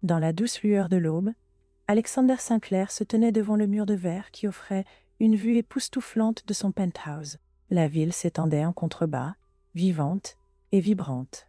Dans la douce lueur de l'aube, Alexander Sinclair se tenait devant le mur de verre qui offrait une vue époustouflante de son penthouse. La ville s'étendait en contrebas, vivante et vibrante.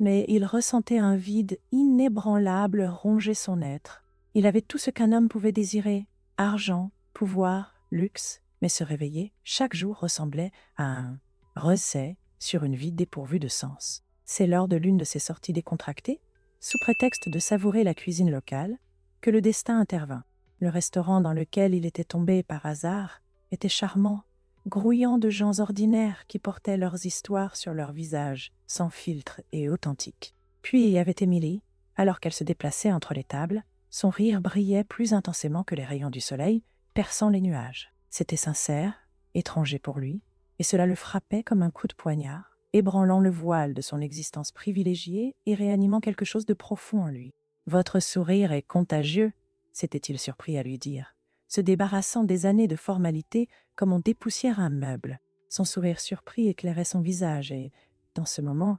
Mais il ressentait un vide inébranlable ronger son être. Il avait tout ce qu'un homme pouvait désirer, argent, pouvoir, luxe, mais se réveiller chaque jour ressemblait à un recès sur une vie dépourvue de sens. C'est lors de l'une de ces sorties décontractées, sous prétexte de savourer la cuisine locale, que le destin intervint. Le restaurant dans lequel il était tombé par hasard était charmant, grouillant de gens ordinaires qui portaient leurs histoires sur leurs visages, sans filtre et authentiques. Puis il y avait Émilie, alors qu'elle se déplaçait entre les tables, son rire brillait plus intensément que les rayons du soleil, perçant les nuages. C'était sincère, étranger pour lui, et cela le frappait comme un coup de poignard, ébranlant le voile de son existence privilégiée et réanimant quelque chose de profond en lui. « Votre sourire est contagieux », s'était-il surpris à lui dire, se débarrassant des années de formalité comme on dépoussière un meuble. Son sourire surpris éclairait son visage et, dans ce moment,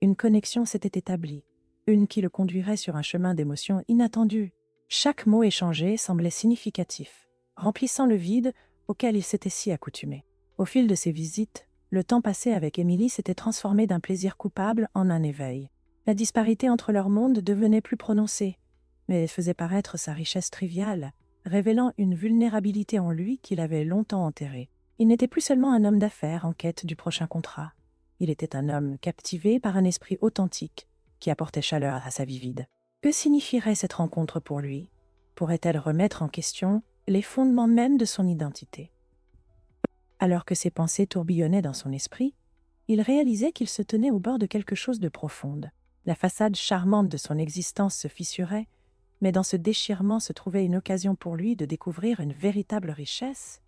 une connexion s'était établie, une qui le conduirait sur un chemin d'émotions inattendues. Chaque mot échangé semblait significatif, remplissant le vide auquel il s'était si accoutumé. Au fil de ses visites, le temps passé avec Émilie s'était transformé d'un plaisir coupable en un éveil. La disparité entre leurs mondes devenait plus prononcée, mais elle faisait paraître sa richesse triviale, révélant une vulnérabilité en lui qu'il avait longtemps enterrée. Il n'était plus seulement un homme d'affaires en quête du prochain contrat. Il était un homme captivé par un esprit authentique qui apportait chaleur à sa vie vide. Que signifierait cette rencontre pour lui? Pourrait-elle remettre en question les fondements mêmes de son identité? Alors que ses pensées tourbillonnaient dans son esprit, il réalisait qu'il se tenait au bord de quelque chose de profonde. La façade charmante de son existence se fissurait, mais dans ce déchirement se trouvait une occasion pour lui de découvrir une véritable richesse,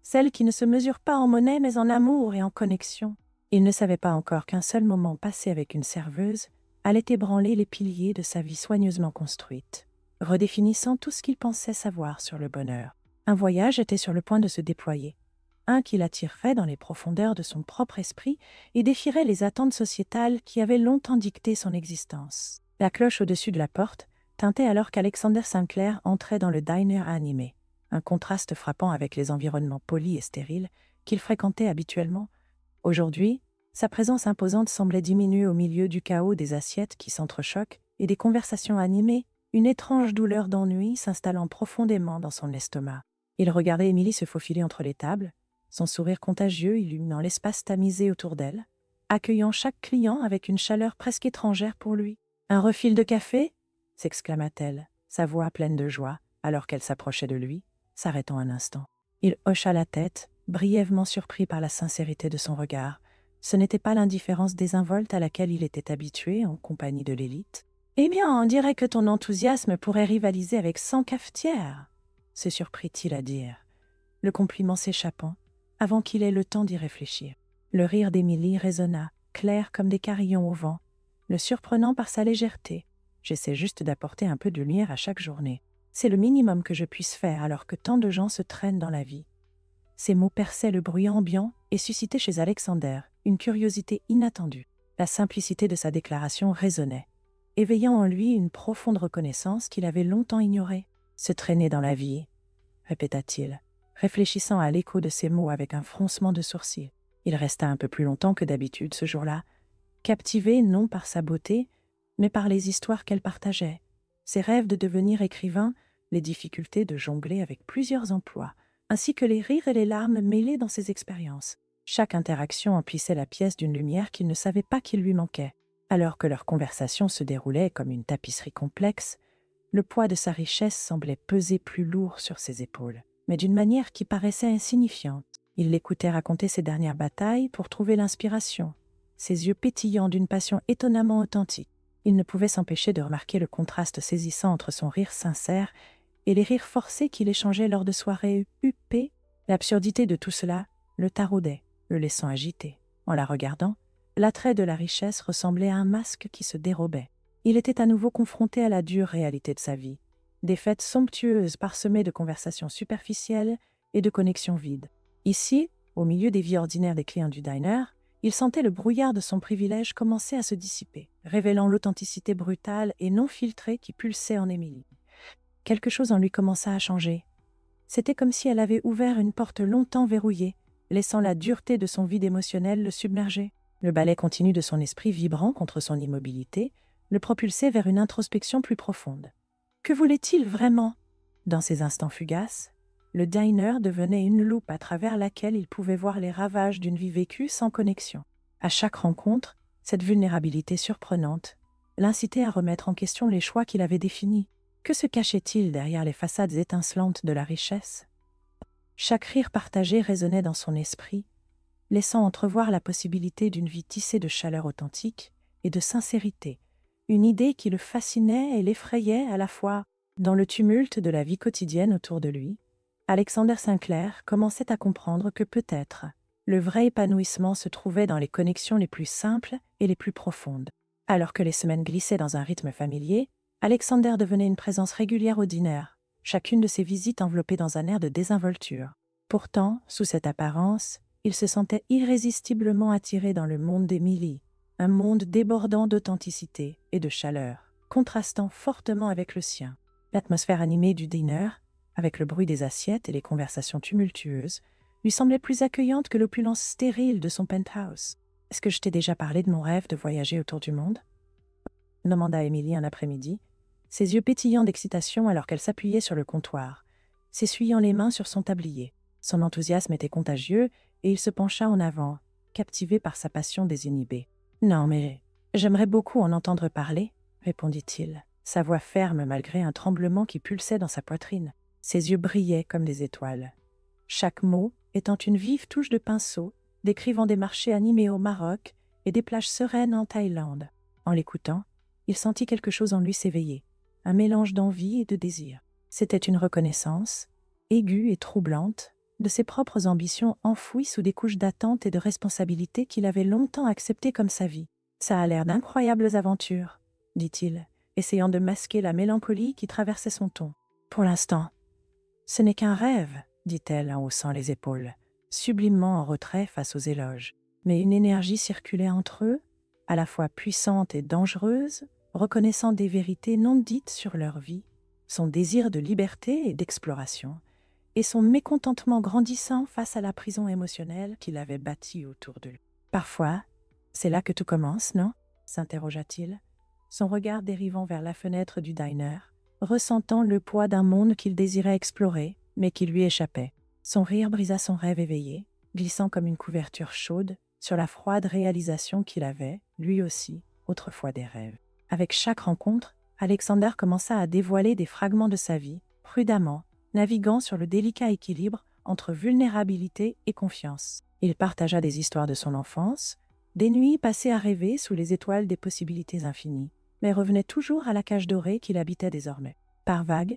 celle qui ne se mesure pas en monnaie mais en amour et en connexion. Il ne savait pas encore qu'un seul moment passé avec une serveuse allait ébranler les piliers de sa vie soigneusement construite, redéfinissant tout ce qu'il pensait savoir sur le bonheur. Un voyage était sur le point de se déployer, un qui l'attirerait dans les profondeurs de son propre esprit et défierait les attentes sociétales qui avaient longtemps dicté son existence. La cloche au-dessus de la porte tintait alors qu'Alexander Sinclair entrait dans le diner animé, un contraste frappant avec les environnements polis et stériles qu'il fréquentait habituellement. Aujourd'hui, sa présence imposante semblait diminuer au milieu du chaos des assiettes qui s'entrechoquent et des conversations animées, une étrange douleur d'ennui s'installant profondément dans son estomac. Il regardait Émilie se faufiler entre les tables, son sourire contagieux illuminant l'espace tamisé autour d'elle, accueillant chaque client avec une chaleur presque étrangère pour lui. « Un refil de café ?» s'exclama-t-elle, sa voix pleine de joie, alors qu'elle s'approchait de lui, s'arrêtant un instant. Il hocha la tête, brièvement surpris par la sincérité de son regard. Ce n'était pas l'indifférence désinvolte à laquelle il était habitué en compagnie de l'élite. « Eh bien, on dirait que ton enthousiasme pourrait rivaliser avec 100 cafetières, » se surprit-il à dire, le compliment s'échappant, avant qu'il ait le temps d'y réfléchir. Le rire d'Émilie résonna, clair comme des carillons au vent, le surprenant par sa légèreté. « J'essaie juste d'apporter un peu de lumière à chaque journée. C'est le minimum que je puisse faire alors que tant de gens se traînent dans la vie. » Ces mots perçaient le bruit ambiant et suscitaient chez Alexander une curiosité inattendue. La simplicité de sa déclaration résonnait, éveillant en lui une profonde reconnaissance qu'il avait longtemps ignorée. « Se traîner dans la vie », répéta-t-il, réfléchissant à l'écho de ces mots avec un froncement de sourcils. Il resta un peu plus longtemps que d'habitude ce jour-là, captivé non par sa beauté, mais par les histoires qu'elle partageait, ses rêves de devenir écrivain, les difficultés de jongler avec plusieurs emplois, ainsi que les rires et les larmes mêlés dans ses expériences. Chaque interaction emplissait la pièce d'une lumière qu'il ne savait pas qu'il lui manquait. Alors que leur conversation se déroulait comme une tapisserie complexe, le poids de sa richesse semblait peser plus lourd sur ses épaules, mais d'une manière qui paraissait insignifiante. Il l'écoutait raconter ses dernières batailles pour trouver l'inspiration, ses yeux pétillants d'une passion étonnamment authentique. Il ne pouvait s'empêcher de remarquer le contraste saisissant entre son rire sincère et les rires forcés qu'il échangeait lors de soirées huppées. L'absurdité de tout cela le taraudait, le laissant agité. En la regardant, l'attrait de la richesse ressemblait à un masque qui se dérobait. Il était à nouveau confronté à la dure réalité de sa vie, des fêtes somptueuses parsemées de conversations superficielles et de connexions vides. Ici, au milieu des vies ordinaires des clients du diner, Il sentait le brouillard de son privilège commencer à se dissiper, révélant l'authenticité brutale et non filtrée qui pulsait en Émilie. Quelque chose en lui commença à changer. C'était comme si elle avait ouvert une porte longtemps verrouillée, laissant la dureté de son vide émotionnel le submerger. Le balai continu de son esprit vibrant contre son immobilité le propulsait vers une introspection plus profonde. Que voulait-il vraiment? Dans ces instants fugaces, le diner devenait une loupe à travers laquelle il pouvait voir les ravages d'une vie vécue sans connexion. À chaque rencontre, cette vulnérabilité surprenante l'incitait à remettre en question les choix qu'il avait définis. Que se cachait-il derrière les façades étincelantes de la richesse? Chaque rire partagé résonnait dans son esprit, laissant entrevoir la possibilité d'une vie tissée de chaleur authentique et de sincérité, une idée qui le fascinait et l'effrayait à la fois. Dans le tumulte de la vie quotidienne autour de lui, Alexander Sinclair commençait à comprendre que peut-être le vrai épanouissement se trouvait dans les connexions les plus simples et les plus profondes. Alors que les semaines glissaient dans un rythme familier, Alexander devenait une présence régulière au dîner, chacune de ses visites enveloppée dans un air de désinvolture. Pourtant, sous cette apparence, il se sentait irrésistiblement attiré dans le monde d'Emily, un monde débordant d'authenticité et de chaleur, contrastant fortement avec le sien. L'atmosphère animée du dîner, avec le bruit des assiettes et les conversations tumultueuses, lui semblait plus accueillante que l'opulence stérile de son penthouse. « Est-ce que je t'ai déjà parlé de mon rêve de voyager autour du monde ?» demanda Émilie un après-midi, ses yeux pétillants d'excitation alors qu'elle s'appuyait sur le comptoir, s'essuyant les mains sur son tablier. Son enthousiasme était contagieux et il se pencha en avant, captivé par sa passion désinhibée. « Non, mais j'aimerais beaucoup en entendre parler, » répondit-il, sa voix ferme malgré un tremblement qui pulsait dans sa poitrine. Ses yeux brillaient comme des étoiles. Chaque mot étant une vive touche de pinceau, décrivant des marchés animés au Maroc et des plages sereines en Thaïlande. En l'écoutant, il sentit quelque chose en lui s'éveiller, un mélange d'envie et de désir. C'était une reconnaissance, aiguë et troublante, de ses propres ambitions enfouies sous des couches d'attente et de responsabilité qu'il avait longtemps acceptées comme sa vie. « Ça a l'air d'incroyables aventures, » dit-il, essayant de masquer la mélancolie qui traversait son ton. « Pour l'instant, ce n'est qu'un rêve, » dit-elle en haussant les épaules, sublimement en retrait face aux éloges. Mais une énergie circulait entre eux, à la fois puissante et dangereuse, reconnaissant des vérités non dites sur leur vie, son désir de liberté et d'exploration, et son mécontentement grandissant face à la prison émotionnelle qu'il avait bâtie autour de lui. « Parfois, c'est là que tout commence, non ?» s'interrogea-t-il, son regard dérivant vers la fenêtre du diner, ressentant le poids d'un monde qu'il désirait explorer, mais qui lui échappait. Son rire brisa son rêve éveillé, glissant comme une couverture chaude sur la froide réalisation qu'il avait, lui aussi, autrefois des rêves. Avec chaque rencontre, Alexander commença à dévoiler des fragments de sa vie, prudemment, naviguant sur le délicat équilibre entre vulnérabilité et confiance. Il partagea des histoires de son enfance, des nuits passées à rêver sous les étoiles des possibilités infinies, mais revenait toujours à la cage dorée qu'il habitait désormais. Par vagues,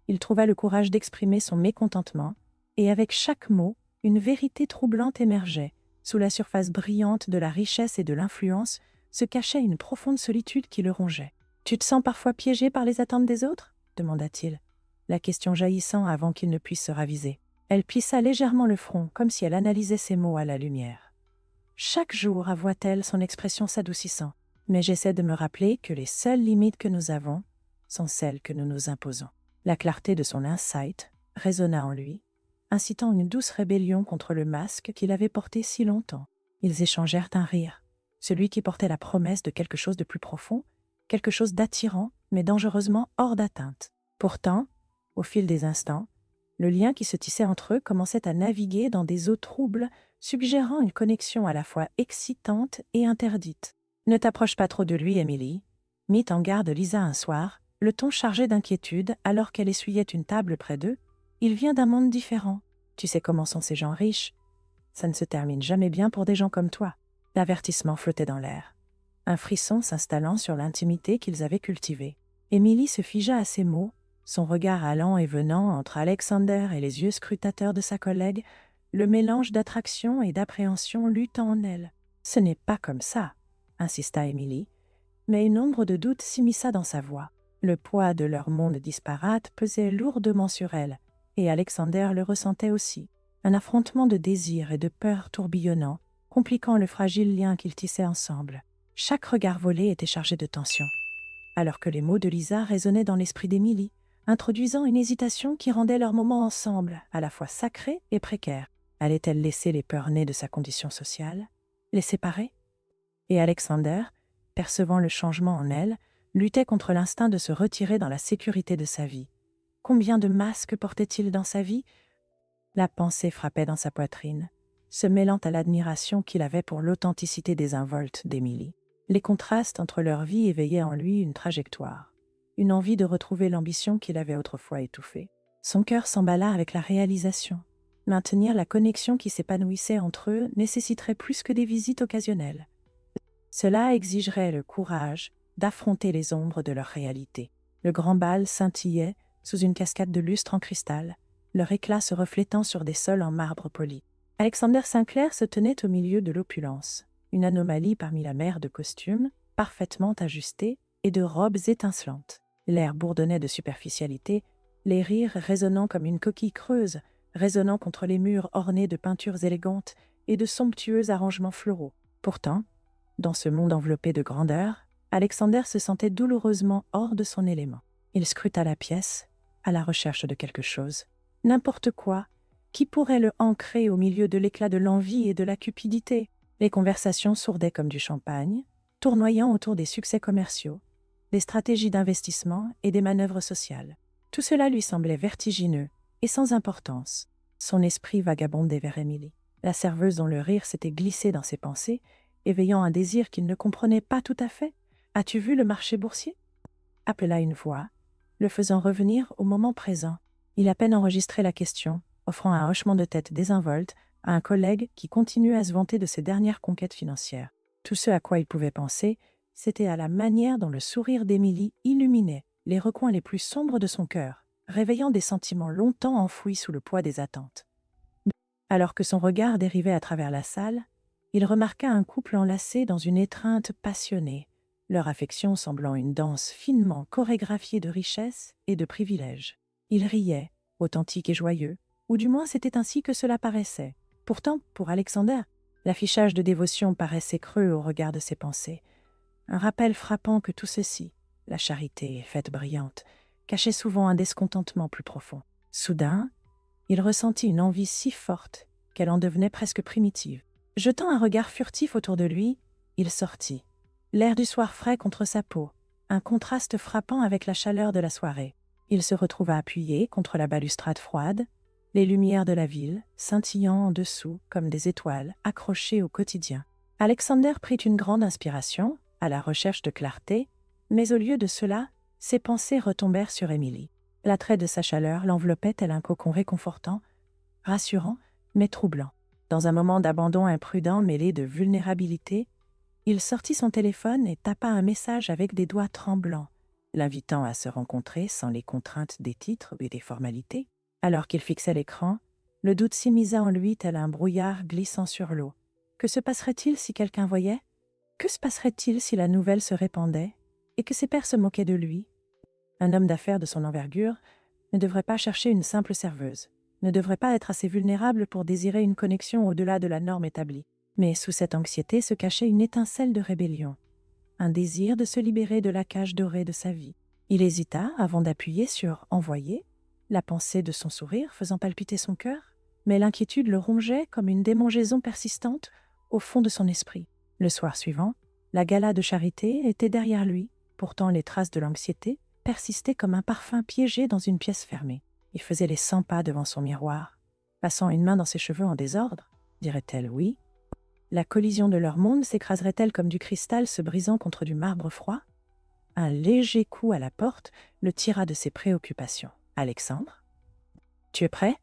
il trouva le courage d'exprimer son mécontentement, et avec chaque mot, une vérité troublante émergeait. Sous la surface brillante de la richesse et de l'influence se cachait une profonde solitude qui le rongeait. « Tu te sens parfois piégé par les attentes des autres ?» demanda-t-il, la question jaillissant avant qu'il ne puisse se raviser. Elle plissa légèrement le front, comme si elle analysait ses mots à la lumière. « Chaque jour, avoua-t-elle, son expression s'adoucissant. Mais j'essaie de me rappeler que les seules limites que nous avons sont celles que nous nous imposons. » La clarté de son insight résonna en lui, incitant une douce rébellion contre le masque qu'il avait porté si longtemps. Ils échangèrent un rire, celui qui portait la promesse de quelque chose de plus profond, quelque chose d'attirant, mais dangereusement hors d'atteinte. Pourtant, au fil des instants, le lien qui se tissait entre eux commençait à naviguer dans des eaux troubles, suggérant une connexion à la fois excitante et interdite. « Ne t'approche pas trop de lui, Emily », mit en garde Lisa un soir, le ton chargé d'inquiétude alors qu'elle essuyait une table près d'eux. « Il vient d'un monde différent. Tu sais comment sont ces gens riches. Ça ne se termine jamais bien pour des gens comme toi. » L'avertissement flottait dans l'air, un frisson s'installant sur l'intimité qu'ils avaient cultivée. Émilie se figea à ces mots, son regard allant et venant entre Alexander et les yeux scrutateurs de sa collègue, le mélange d'attraction et d'appréhension luttant en elle. « Ce n'est pas comme ça, » insista Émilie, mais une ombre de doute s'immisça dans sa voix. Le poids de leur monde disparate pesait lourdement sur elle, et Alexander le ressentait aussi. Un affrontement de désirs et de peurs tourbillonnant, compliquant le fragile lien qu'ils tissaient ensemble. Chaque regard volé était chargé de tension, alors que les mots de Lisa résonnaient dans l'esprit d'Émilie, introduisant une hésitation qui rendait leur moment ensemble à la fois sacré et précaire. Allait-elle laisser les peurs nées de sa condition sociale les séparer? Et Alexander, percevant le changement en elle, luttait contre l'instinct de se retirer dans la sécurité de sa vie. Combien de masques portait-il dans sa vie? La pensée frappait dans sa poitrine, se mêlant à l'admiration qu'il avait pour l'authenticité désinvolte d'Émilie. Les contrastes entre leur vie éveillaient en lui une trajectoire, une envie de retrouver l'ambition qu'il avait autrefois étouffée. Son cœur s'emballa avec la réalisation. Maintenir la connexion qui s'épanouissait entre eux nécessiterait plus que des visites occasionnelles. Cela exigerait le courage d'affronter les ombres de leur réalité. Le grand bal scintillait sous une cascade de lustre en cristal, leur éclat se reflétant sur des sols en marbre poli. Alexander Sinclair se tenait au milieu de l'opulence, une anomalie parmi la mer de costumes, parfaitement ajustés, et de robes étincelantes. L'air bourdonnait de superficialité, les rires résonnant comme une coquille creuse, résonnant contre les murs ornés de peintures élégantes et de somptueux arrangements floraux. Pourtant, dans ce monde enveloppé de grandeur, Alexander se sentait douloureusement hors de son élément. Il scruta la pièce, à la recherche de quelque chose. N'importe quoi, qui pourrait le ancrer au milieu de l'éclat de l'envie et de la cupidité. Les conversations sourdaient comme du champagne, tournoyant autour des succès commerciaux, des stratégies d'investissement et des manœuvres sociales. Tout cela lui semblait vertigineux et sans importance. Son esprit vagabondait vers Émilie, la serveuse dont le rire s'était glissé dans ses pensées, éveillant un désir qu'il ne comprenait pas tout à fait. « As-tu vu le marché boursier ?» appela une voix, le faisant revenir au moment présent. Il à peine enregistrait la question, offrant un hochement de tête désinvolte à un collègue qui continuait à se vanter de ses dernières conquêtes financières. Tout ce à quoi il pouvait penser, c'était à la manière dont le sourire d'Émilie illuminait les recoins les plus sombres de son cœur, réveillant des sentiments longtemps enfouis sous le poids des attentes. Alors que son regard dérivait à travers la salle, il remarqua un couple enlacé dans une étreinte passionnée, leur affection semblant une danse finement chorégraphiée de richesse et de privilèges. Ils riaient, authentiques et joyeux, ou du moins c'était ainsi que cela paraissait. Pourtant, pour Alexander, l'affichage de dévotion paraissait creux au regard de ses pensées. Un rappel frappant que tout ceci, la charité, faite brillante, cachait souvent un descontentement plus profond. Soudain, il ressentit une envie si forte qu'elle en devenait presque primitive. Jetant un regard furtif autour de lui, il sortit. L'air du soir frais contre sa peau, un contraste frappant avec la chaleur de la soirée. Il se retrouva appuyé contre la balustrade froide, les lumières de la ville scintillant en dessous comme des étoiles accrochées au quotidien. Alexander prit une grande inspiration, à la recherche de clarté, mais au lieu de cela, ses pensées retombèrent sur Émilie. L'attrait de sa chaleur l'enveloppait tel un cocon réconfortant, rassurant, mais troublant. Dans un moment d'abandon imprudent mêlé de vulnérabilité, il sortit son téléphone et tapa un message avec des doigts tremblants, l'invitant à se rencontrer sans les contraintes des titres et des formalités. Alors qu'il fixait l'écran, le doute s'immisça en lui tel un brouillard glissant sur l'eau. Que se passerait-il si quelqu'un voyait? Que se passerait-il si la nouvelle se répandait et que ses pairs se moquaient de lui? Un homme d'affaires de son envergure ne devrait pas chercher une simple serveuse, ne devrait pas être assez vulnérable pour désirer une connexion au-delà de la norme établie. Mais sous cette anxiété se cachait une étincelle de rébellion, un désir de se libérer de la cage dorée de sa vie. Il hésita avant d'appuyer sur « Envoyer », la pensée de son sourire faisant palpiter son cœur, mais l'inquiétude le rongeait comme une démangeaison persistante au fond de son esprit. Le soir suivant, la gala de charité était derrière lui, pourtant les traces de l'anxiété persistaient comme un parfum piégé dans une pièce fermée. Il faisait les 100 pas devant son miroir, passant une main dans ses cheveux en désordre. Dirait-elle oui? La collision de leur monde s'écraserait-elle comme du cristal se brisant contre du marbre froid? Un léger coup à la porte le tira de ses préoccupations. « Alexandre? Tu es prêt ?»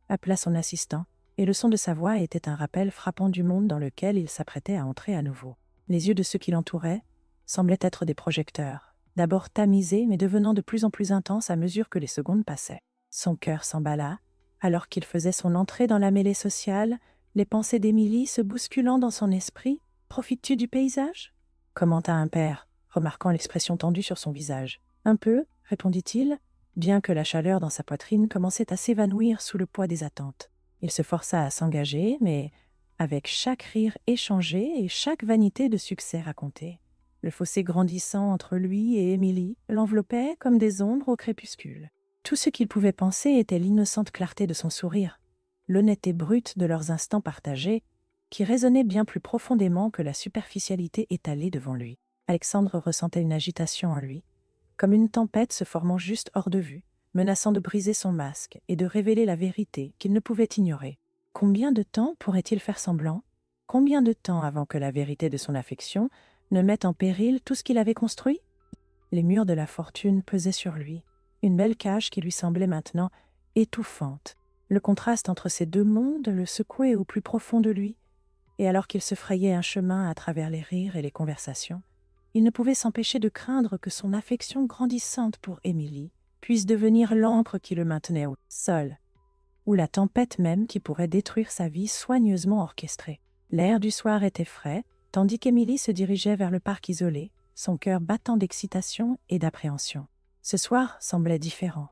appela son assistant, et le son de sa voix était un rappel frappant du monde dans lequel il s'apprêtait à entrer à nouveau. Les yeux de ceux qui l'entouraient semblaient être des projecteurs, d'abord tamisés mais devenant de plus en plus intenses à mesure que les secondes passaient. Son cœur s'emballa, alors qu'il faisait son entrée dans la mêlée sociale, les pensées d'Émilie se bousculant dans son esprit. « Profites-tu du paysage ?» commenta un père, remarquant l'expression tendue sur son visage. « Un peu, » répondit-il, bien que la chaleur dans sa poitrine commençait à s'évanouir sous le poids des attentes. Il se força à s'engager, mais avec chaque rire échangé et chaque vanité de succès racontée. Le fossé grandissant entre lui et Émilie l'enveloppait comme des ombres au crépuscule. Tout ce qu'il pouvait penser était l'innocente clarté de son sourire, l'honnêteté brute de leurs instants partagés, qui résonnait bien plus profondément que la superficialité étalée devant lui. Alexandre ressentait une agitation en lui, comme une tempête se formant juste hors de vue, menaçant de briser son masque et de révéler la vérité qu'il ne pouvait ignorer. Combien de temps pourrait-il faire semblant? Combien de temps avant que la vérité de son affection ne mette en péril tout ce qu'il avait construit? Les murs de la fortune pesaient sur lui, une belle cage qui lui semblait maintenant étouffante. Le contraste entre ces deux mondes le secouait au plus profond de lui, et alors qu'il se frayait un chemin à travers les rires et les conversations, il ne pouvait s'empêcher de craindre que son affection grandissante pour Émilie puisse devenir l'encre qui le maintenait au sol, ou la tempête même qui pourrait détruire sa vie soigneusement orchestrée. L'air du soir était frais, tandis qu'Émilie se dirigeait vers le parc isolé, son cœur battant d'excitation et d'appréhension. Ce soir semblait différent.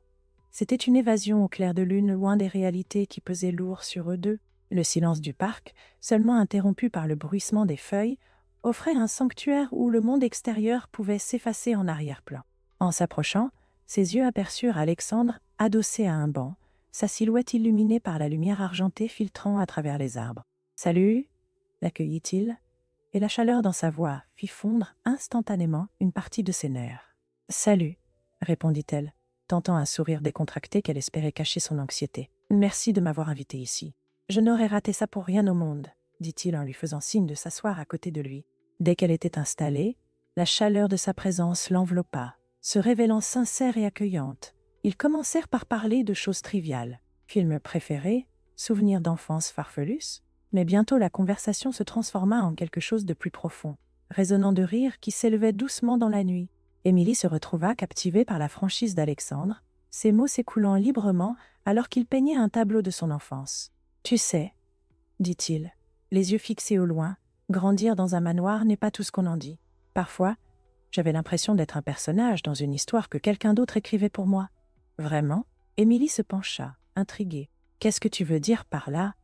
C'était une évasion au clair de lune, loin des réalités qui pesaient lourd sur eux deux. Le silence du parc, seulement interrompu par le bruissement des feuilles, offrait un sanctuaire où le monde extérieur pouvait s'effacer en arrière-plan. En s'approchant, ses yeux aperçurent Alexandre adossé à un banc, sa silhouette illuminée par la lumière argentée filtrant à travers les arbres. « Salut !» l'accueillit-il, et la chaleur dans sa voix fit fondre instantanément une partie de ses nerfs. « Salut !» répondit-elle, tentant un sourire décontracté qu'elle espérait cacher son anxiété. « Merci de m'avoir invité ici. Je n'aurais raté ça pour rien au monde, » dit-il en lui faisant signe de s'asseoir à côté de lui. Dès qu'elle était installée, la chaleur de sa présence l'enveloppa, se révélant sincère et accueillante. Ils commencèrent par parler de choses triviales. Film préféré, souvenirs d'enfance farfelus, mais bientôt la conversation se transforma en quelque chose de plus profond, résonnant de rires qui s'élevaient doucement dans la nuit. Émilie se retrouva captivée par la franchise d'Alexandre, ses mots s'écoulant librement alors qu'il peignait un tableau de son enfance. « Tu sais, » dit-il, les yeux fixés au loin, grandir dans un manoir n'est pas tout ce qu'on en dit. Parfois, j'avais l'impression d'être un personnage dans une histoire que quelqu'un d'autre écrivait pour moi. Vraiment? Émilie se pencha, intriguée. Qu'est-ce que tu veux dire par là?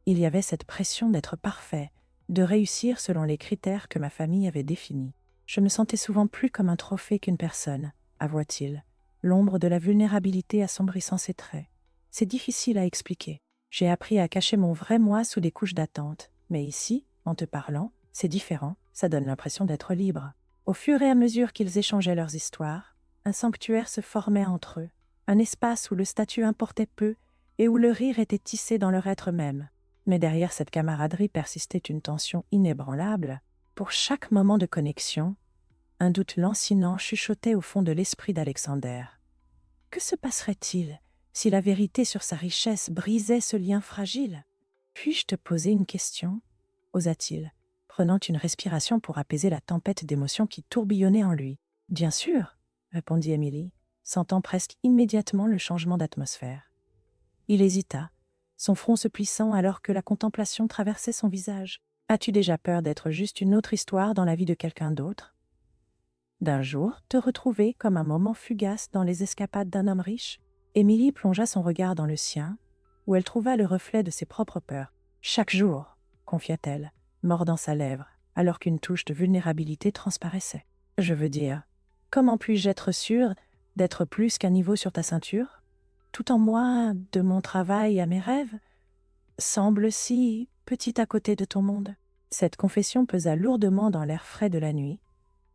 Il y avait cette pression d'être parfait, de réussir selon les critères que ma famille avait définis. Je me sentais souvent plus comme un trophée qu'une personne, avoua-t-il, l'ombre de la vulnérabilité assombrissant ses traits. C'est difficile à expliquer. J'ai appris à cacher mon vrai moi sous des couches d'attente, mais ici, en te parlant, c'est différent, ça donne l'impression d'être libre. Au fur et à mesure qu'ils échangeaient leurs histoires, un sanctuaire se formait entre eux, un espace où le statut importait peu et où le rire était tissé dans leur être même. Mais derrière cette camaraderie persistait une tension inébranlable. Pour chaque moment de connexion, un doute lancinant chuchotait au fond de l'esprit d'Alexander. Que se passerait-il si la vérité sur sa richesse brisait ce lien fragile? « Puis-je te poser une question ?» osa-t-il, prenant une respiration pour apaiser la tempête d'émotions qui tourbillonnait en lui. « Bien sûr, » répondit Émilie, sentant presque immédiatement le changement d'atmosphère. Il hésita, son front se plissant alors que la contemplation traversait son visage. « As-tu déjà peur d'être juste une autre histoire dans la vie de quelqu'un d'autre? D'un jour, te retrouver comme un moment fugace dans les escapades d'un homme riche ?» Émilie plongea son regard dans le sien, où elle trouva le reflet de ses propres peurs. « Chaque jour, » confia-t-elle, mordant sa lèvre, alors qu'une touche de vulnérabilité transparaissait. « Je veux dire, comment puis-je être sûre d'être plus qu'un niveau sur ta ceinture? Tout en moi, de mon travail à mes rêves, semble si petit à côté de ton monde. » Cette confession pesa lourdement dans l'air frais de la nuit,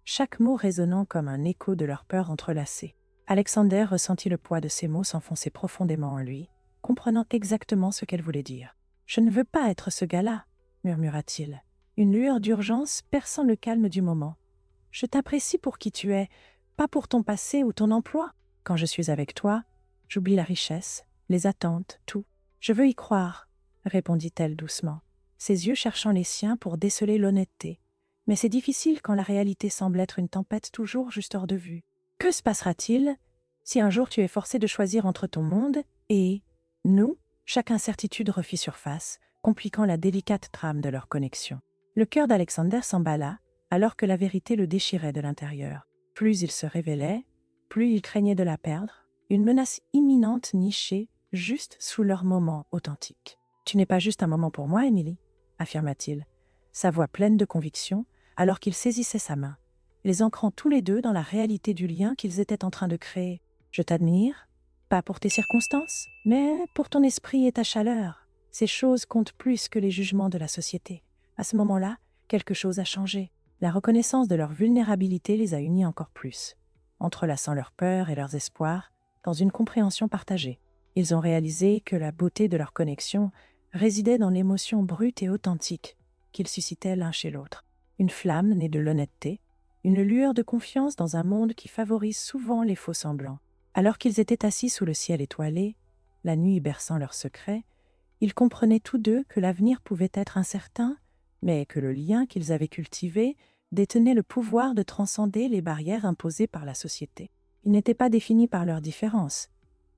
chaque mot résonnant comme un écho de leurs peurs entrelacées. Alexander ressentit le poids de ces mots s'enfoncer profondément en lui, comprenant exactement ce qu'elle voulait dire. « Je ne veux pas être ce gars-là, » murmura-t-il, une lueur d'urgence perçant le calme du moment. « Je t'apprécie pour qui tu es, pas pour ton passé ou ton emploi. Quand je suis avec toi, j'oublie la richesse, les attentes, tout. Je veux y croire, » répondit-elle doucement, ses yeux cherchant les siens pour déceler l'honnêteté. Mais c'est difficile quand la réalité semble être une tempête toujours juste hors de vue. Que se passera-t-il si un jour tu es forcé de choisir entre ton monde et nous? Chaque incertitude refit surface, compliquant la délicate trame de leur connexion. Le cœur d'Alexander s'emballa, alors que la vérité le déchirait de l'intérieur. Plus il se révélait, plus il craignait de la perdre, une menace imminente nichée juste sous leur moment authentique. « Tu n'es pas juste un moment pour moi, Émilie. affirma-t-il, sa voix pleine de conviction, alors qu'il saisissait sa main, les ancrant tous les deux dans la réalité du lien qu'ils étaient en train de créer. « Je t'admire, pas pour tes circonstances, mais pour ton esprit et ta chaleur. Ces choses comptent plus que les jugements de la société. » À ce moment-là, quelque chose a changé. La reconnaissance de leur vulnérabilité les a unis encore plus, entrelaçant leurs peurs et leurs espoirs dans une compréhension partagée. Ils ont réalisé que la beauté de leur connexion résidait dans l'émotion brute et authentique qu'ils suscitaient l'un chez l'autre. Une flamme née de l'honnêteté, une lueur de confiance dans un monde qui favorise souvent les faux-semblants. Alors qu'ils étaient assis sous le ciel étoilé, la nuit berçant leurs secrets, ils comprenaient tous deux que l'avenir pouvait être incertain, mais que le lien qu'ils avaient cultivé détenait le pouvoir de transcender les barrières imposées par la société. Ils n'étaient pas définis par leurs différences,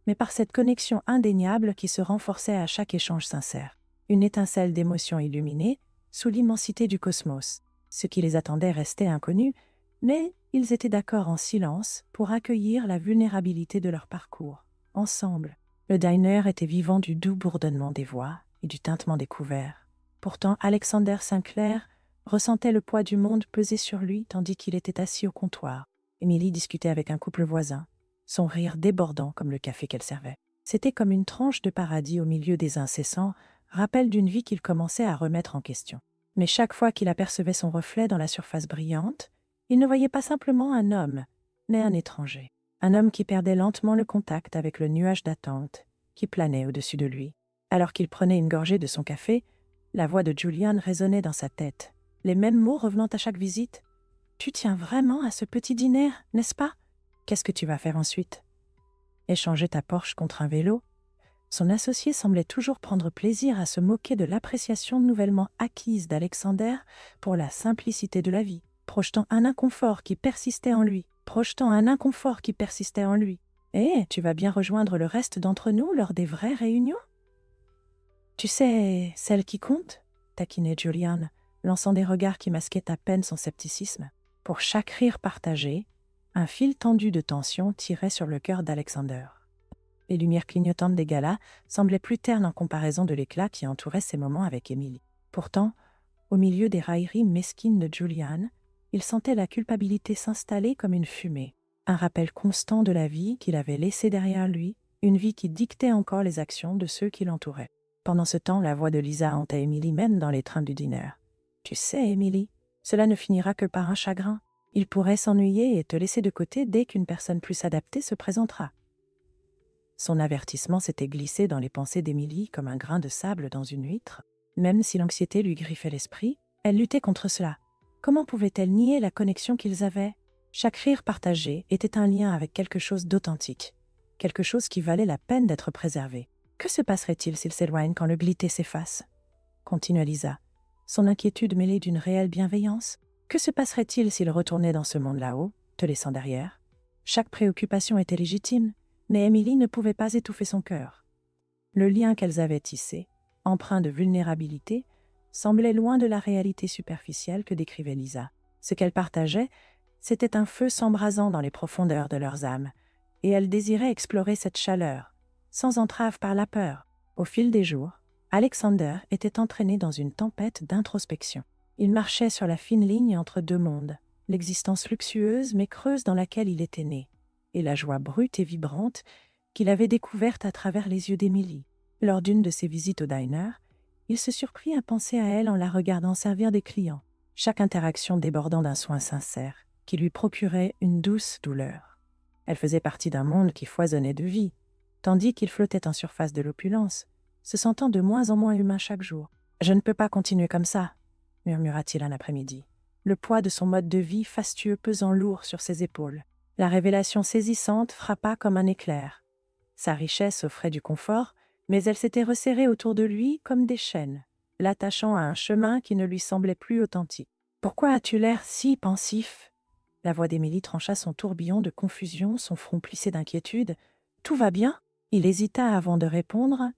mais par cette connexion indéniable qui se renforçait à chaque échange sincère. Une étincelle d'émotion illuminée sous l'immensité du cosmos. Ce qui les attendait restait inconnu, mais ils étaient d'accord en silence pour accueillir la vulnérabilité de leur parcours. Ensemble, le diner était vivant du doux bourdonnement des voix et du tintement des couverts. Pourtant, Alexander Sinclair ressentait le poids du monde peser sur lui tandis qu'il était assis au comptoir. Émilie discutait avec un couple voisin, son rire débordant comme le café qu'elle servait. C'était comme une tranche de paradis au milieu des incessants rappels d'une vie qu'il commençait à remettre en question. Mais chaque fois qu'il apercevait son reflet dans la surface brillante, il ne voyait pas simplement un homme, mais un étranger. Un homme qui perdait lentement le contact avec le nuage d'attente qui planait au-dessus de lui. Alors qu'il prenait une gorgée de son café, la voix de Julian résonnait dans sa tête, les mêmes mots revenant à chaque visite. « Tu tiens vraiment à ce petit dîner, n'est-ce pas? Qu'est-ce que tu vas faire ensuite? Échanger ta Porsche contre un vélo ?» Son associé semblait toujours prendre plaisir à se moquer de l'appréciation nouvellement acquise d'Alexander pour la simplicité de la vie, projetant un inconfort qui persistait en lui. « Eh, tu vas bien rejoindre le reste d'entre nous lors des vraies réunions? » « Tu sais, celle qui compte ?» taquinait Julian, lançant des regards qui masquaient à peine son scepticisme. Pour chaque rire partagé, un fil tendu de tension tirait sur le cœur d'Alexander. Les lumières clignotantes des galas semblaient plus ternes en comparaison de l'éclat qui entourait ses moments avec Émilie. Pourtant, au milieu des railleries mesquines de Julian, il sentait la culpabilité s'installer comme une fumée, un rappel constant de la vie qu'il avait laissée derrière lui, une vie qui dictait encore les actions de ceux qui l'entouraient. Pendant ce temps, la voix de Lisa hantait Émilie même dans les trains du dîner. « Tu sais, Émilie, cela ne finira que par un chagrin. Il pourrait s'ennuyer et te laisser de côté dès qu'une personne plus adaptée se présentera. » Son avertissement s'était glissé dans les pensées d'Émilie comme un grain de sable dans une huître. Même si l'anxiété lui griffait l'esprit, elle luttait contre cela. Comment pouvait-elle nier la connexion qu'ils avaient? Chaque rire partagé était un lien avec quelque chose d'authentique, quelque chose qui valait la peine d'être préservé. Que se passerait-il s'il s'éloigne quand le glitter s'efface? Continua Lisa, son inquiétude mêlée d'une réelle bienveillance. Que se passerait-il s'il retournait dans ce monde là-haut, te laissant derrière? Chaque préoccupation était légitime, mais Émilie ne pouvait pas étouffer son cœur. Le lien qu'elles avaient tissé, empreint de vulnérabilité, semblait loin de la réalité superficielle que décrivait Lisa. Ce qu'elles partageaient, c'était un feu s'embrasant dans les profondeurs de leurs âmes, et elles désiraient explorer cette chaleur, sans entrave par la peur. Au fil des jours, Alexander était entraîné dans une tempête d'introspection. Il marchait sur la fine ligne entre deux mondes, l'existence luxueuse mais creuse dans laquelle il était né, et la joie brute et vibrante qu'il avait découverte à travers les yeux d'Émilie. Lors d'une de ses visites au diner, il se surprit à penser à elle en la regardant servir des clients, chaque interaction débordant d'un soin sincère qui lui procurait une douce douleur. Elle faisait partie d'un monde qui foisonnait de vie, tandis qu'il flottait en surface de l'opulence, se sentant de moins en moins humain chaque jour. « Je ne peux pas continuer comme ça », murmura-t-il un après-midi, le poids de son mode de vie fastueux pesant lourd sur ses épaules. La révélation saisissante frappa comme un éclair. Sa richesse offrait du confort, mais elle s'était resserrée autour de lui comme des chaînes, l'attachant à un chemin qui ne lui semblait plus authentique. « Pourquoi as-tu l'air si pensif ?» La voix d'Émilie trancha son tourbillon de confusion, son front plissé d'inquiétude. « Tout va bien ?» Il hésita avant de répondre,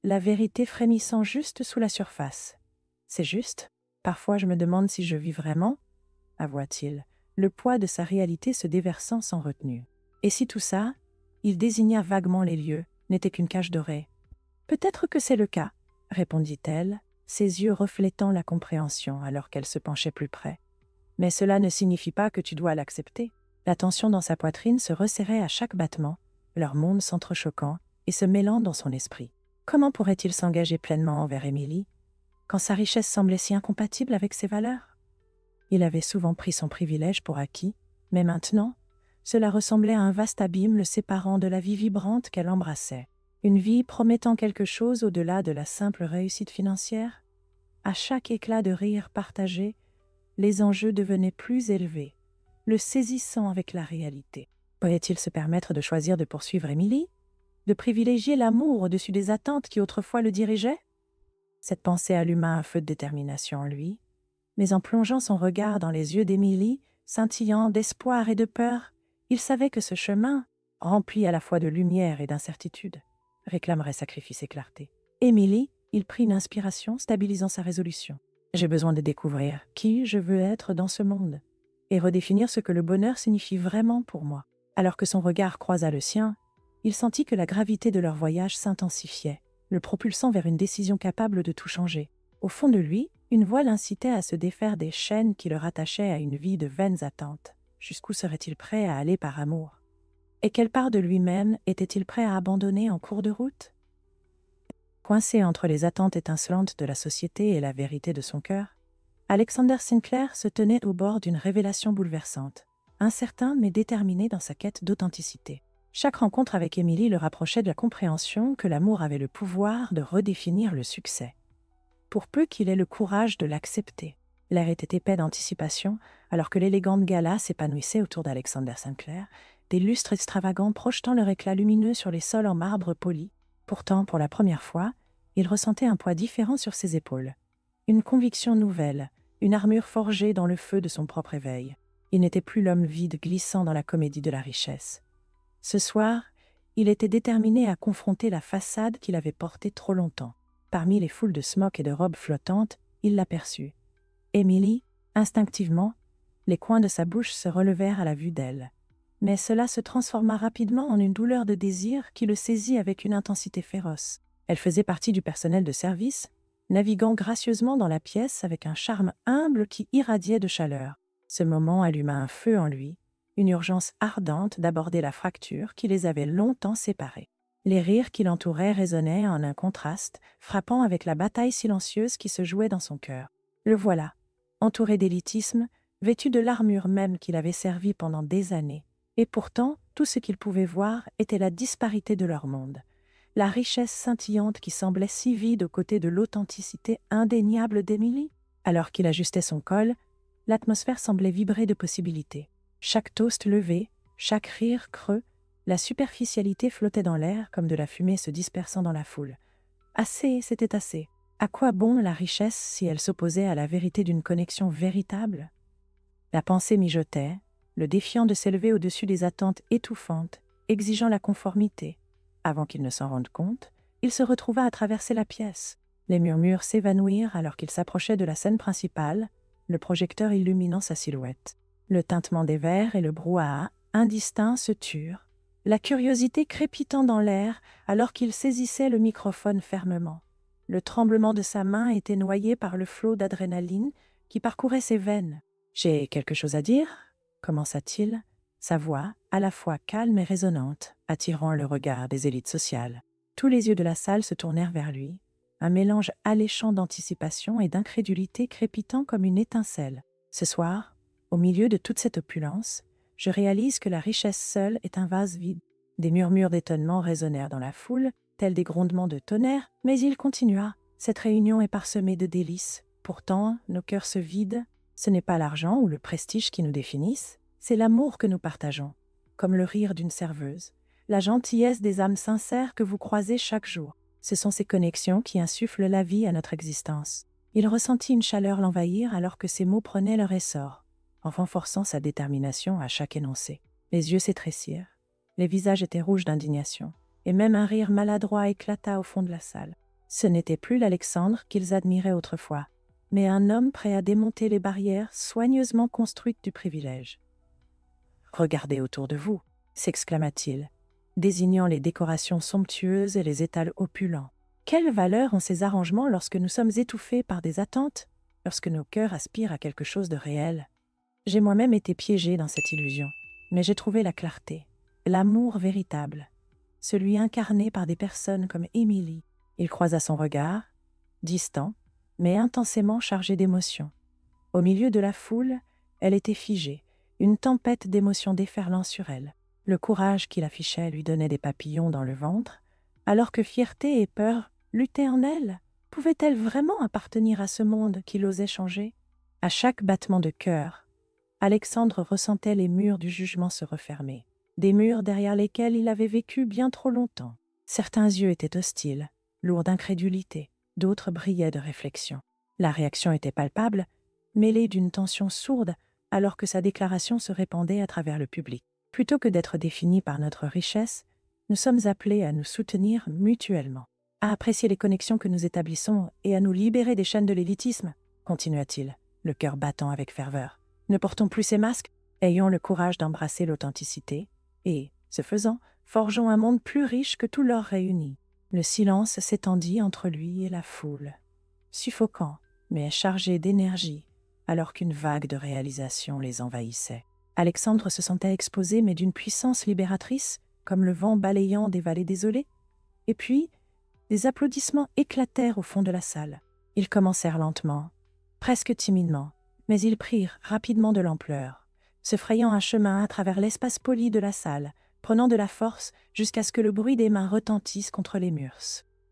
la vérité frémissant juste sous la surface. « C'est juste. Parfois je me demande si je vis vraiment, » avoua-t-il, le poids de sa réalité se déversant sans retenue. Et si tout ça, il désigna vaguement les lieux, n'était qu'une cage dorée. « Peut-être que c'est le cas, » répondit-elle, ses yeux reflétant la compréhension alors qu'elle se penchait plus près. « Mais cela ne signifie pas que tu dois l'accepter. » La tension dans sa poitrine se resserrait à chaque battement, leur monde s'entrechoquant et se mêlant dans son esprit. Comment pourrait-il s'engager pleinement envers Émilie, quand sa richesse semblait si incompatible avec ses valeurs? Il avait souvent pris son privilège pour acquis, mais maintenant, cela ressemblait à un vaste abîme le séparant de la vie vibrante qu'elle embrassait. Une vie promettant quelque chose au-delà de la simple réussite financière. À chaque éclat de rire partagé, les enjeux devenaient plus élevés, le saisissant avec la réalité. Pourrait-il se permettre de choisir de poursuivre Émilie? De privilégier l'amour au-dessus des attentes qui autrefois le dirigeaient? Cette pensée alluma un feu de détermination en lui, mais en plongeant son regard dans les yeux d'Émilie, scintillant d'espoir et de peur, il savait que ce chemin, rempli à la fois de lumière et d'incertitude, réclamerait sacrifice et clarté. Émilie, il prit une inspiration, stabilisant sa résolution. « J'ai besoin de découvrir qui je veux être dans ce monde et redéfinir ce que le bonheur signifie vraiment pour moi. » Alors que son regard croisa le sien, il sentit que la gravité de leur voyage s'intensifiait, le propulsant vers une décision capable de tout changer. Au fond de lui, une voix l'incitait à se défaire des chaînes qui le rattachaient à une vie de vaines attentes. Jusqu'où serait-il prêt à aller par amour? Et quelle part de lui-même était-il prêt à abandonner en cours de route? Coincé entre les attentes étincelantes de la société et la vérité de son cœur, Alexander Sinclair se tenait au bord d'une révélation bouleversante, incertain mais déterminé dans sa quête d'authenticité. Chaque rencontre avec Émilie le rapprochait de la compréhension que l'amour avait le pouvoir de redéfinir le succès, pour peu qu'il ait le courage de l'accepter. L'air était épais d'anticipation, alors que l'élégante gala s'épanouissait autour d'Alexander Sinclair, des lustres extravagants projetant leur éclat lumineux sur les sols en marbre poli. Pourtant, pour la première fois, il ressentait un poids différent sur ses épaules. Une conviction nouvelle, une armure forgée dans le feu de son propre éveil. Il n'était plus l'homme vide glissant dans la comédie de la richesse. Ce soir, il était déterminé à confronter la façade qu'il avait portée trop longtemps. Parmi les foules de smocks et de robes flottantes, il l'aperçut. Émilie, instinctivement, les coins de sa bouche se relevèrent à la vue d'elle. Mais cela se transforma rapidement en une douleur de désir qui le saisit avec une intensité féroce. Elle faisait partie du personnel de service, naviguant gracieusement dans la pièce avec un charme humble qui irradiait de chaleur. Ce moment alluma un feu en lui, une urgence ardente d'aborder la fracture qui les avait longtemps séparés. Les rires qui l'entouraient résonnaient en un contraste, frappant avec la bataille silencieuse qui se jouait dans son cœur. Le voilà, entouré d'élitisme, vêtu de l'armure même qu'il avait servi pendant des années. Et pourtant, tout ce qu'il pouvait voir était la disparité de leur monde. La richesse scintillante qui semblait si vide aux côtés de l'authenticité indéniable d'Émilie. Alors qu'il ajustait son col, l'atmosphère semblait vibrer de possibilités. Chaque toast levé, chaque rire creux, la superficialité flottait dans l'air comme de la fumée se dispersant dans la foule. Assez, c'était assez. À quoi bon la richesse si elle s'opposait à la vérité d'une connexion véritable? La pensée mijotait, le défiant de s'élever au-dessus des attentes étouffantes, exigeant la conformité. Avant qu'il ne s'en rende compte, il se retrouva à traverser la pièce. Les murmures s'évanouirent alors qu'il s'approchait de la scène principale, le projecteur illuminant sa silhouette. Le tintement des verres et le brouhaha, indistincts, se turent, la curiosité crépitant dans l'air alors qu'il saisissait le microphone fermement. Le tremblement de sa main était noyé par le flot d'adrénaline qui parcourait ses veines. « J'ai quelque chose à dire ?» commença-t-il, sa voix, à la fois calme et résonnante, attirant le regard des élites sociales. Tous les yeux de la salle se tournèrent vers lui, un mélange alléchant d'anticipation et d'incrédulité crépitant comme une étincelle. Ce soir, au milieu de toute cette opulence, je réalise que la richesse seule est un vase vide. Des murmures d'étonnement résonnèrent dans la foule, tels des grondements de tonnerre, mais il continua. Cette réunion est parsemée de délices. Pourtant, nos cœurs se vident. Ce n'est pas l'argent ou le prestige qui nous définissent, c'est l'amour que nous partageons, comme le rire d'une serveuse, la gentillesse des âmes sincères que vous croisez chaque jour. Ce sont ces connexions qui insufflent la vie à notre existence. Il ressentit une chaleur l'envahir alors que ses mots prenaient leur essor, en renforçant sa détermination à chaque énoncé. Les yeux s'étrécirent, les visages étaient rouges d'indignation, et même un rire maladroit éclata au fond de la salle. Ce n'était plus l'Alexandre qu'ils admiraient autrefois, mais un homme prêt à démonter les barrières soigneusement construites du privilège. « Regardez autour de vous !» s'exclama-t-il, désignant les décorations somptueuses et les étals opulents. Quelle valeur ont ces arrangements lorsque nous sommes étouffés par des attentes, lorsque nos cœurs aspirent à quelque chose de réel? J'ai moi-même été piégée dans cette illusion, mais j'ai trouvé la clarté, l'amour véritable, celui incarné par des personnes comme Émilie. Il croisa son regard, distant, mais intensément chargé d'émotions. Au milieu de la foule, elle était figée, une tempête d'émotions déferlant sur elle. Le courage qu'il affichait lui donnait des papillons dans le ventre, alors que fierté et peur luttaient en elle. Pouvait-elle vraiment appartenir à ce monde qu'il osait changer? À chaque battement de cœur, Alexandre ressentait les murs du jugement se refermer, des murs derrière lesquels il avait vécu bien trop longtemps. Certains yeux étaient hostiles, lourds d'incrédulité, d'autres brillaient de réflexion. La réaction était palpable, mêlée d'une tension sourde, alors que sa déclaration se répandait à travers le public. Plutôt que d'être définis par notre richesse, nous sommes appelés à nous soutenir mutuellement, à apprécier les connexions que nous établissons et à nous libérer des chaînes de l'élitisme, continua-t-il, le cœur battant avec ferveur. Ne portons plus ces masques, ayons le courage d'embrasser l'authenticité et, ce faisant, forgeons un monde plus riche que tout l'or réuni. Le silence s'étendit entre lui et la foule, suffocant, mais chargé d'énergie, alors qu'une vague de réalisation les envahissait. Alexandre se sentait exposé, mais d'une puissance libératrice, comme le vent balayant des vallées désolées. Et puis, des applaudissements éclatèrent au fond de la salle. Ils commencèrent lentement, presque timidement, mais ils prirent rapidement de l'ampleur, se frayant un chemin à travers l'espace poli de la salle, prenant de la force jusqu'à ce que le bruit des mains retentisse contre les murs.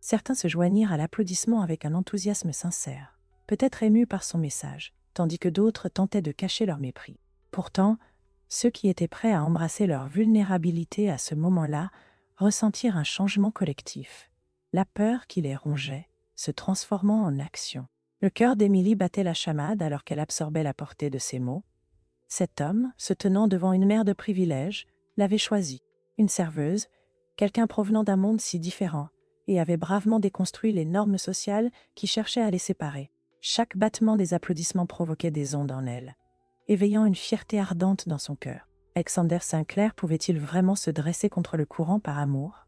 Certains se joignirent à l'applaudissement avec un enthousiasme sincère, peut-être émus par son message, tandis que d'autres tentaient de cacher leur mépris. Pourtant, ceux qui étaient prêts à embrasser leur vulnérabilité à ce moment-là ressentirent un changement collectif, la peur qui les rongeait se transformant en action. Le cœur d'Émilie battait la chamade alors qu'elle absorbait la portée de ces mots. Cet homme, se tenant devant une mère de privilèges, l'avait choisie, une serveuse, quelqu'un provenant d'un monde si différent, et avait bravement déconstruit les normes sociales qui cherchaient à les séparer. Chaque battement des applaudissements provoquait des ondes en elle, éveillant une fierté ardente dans son cœur. Alexander Sinclair pouvait-il vraiment se dresser contre le courant par amour?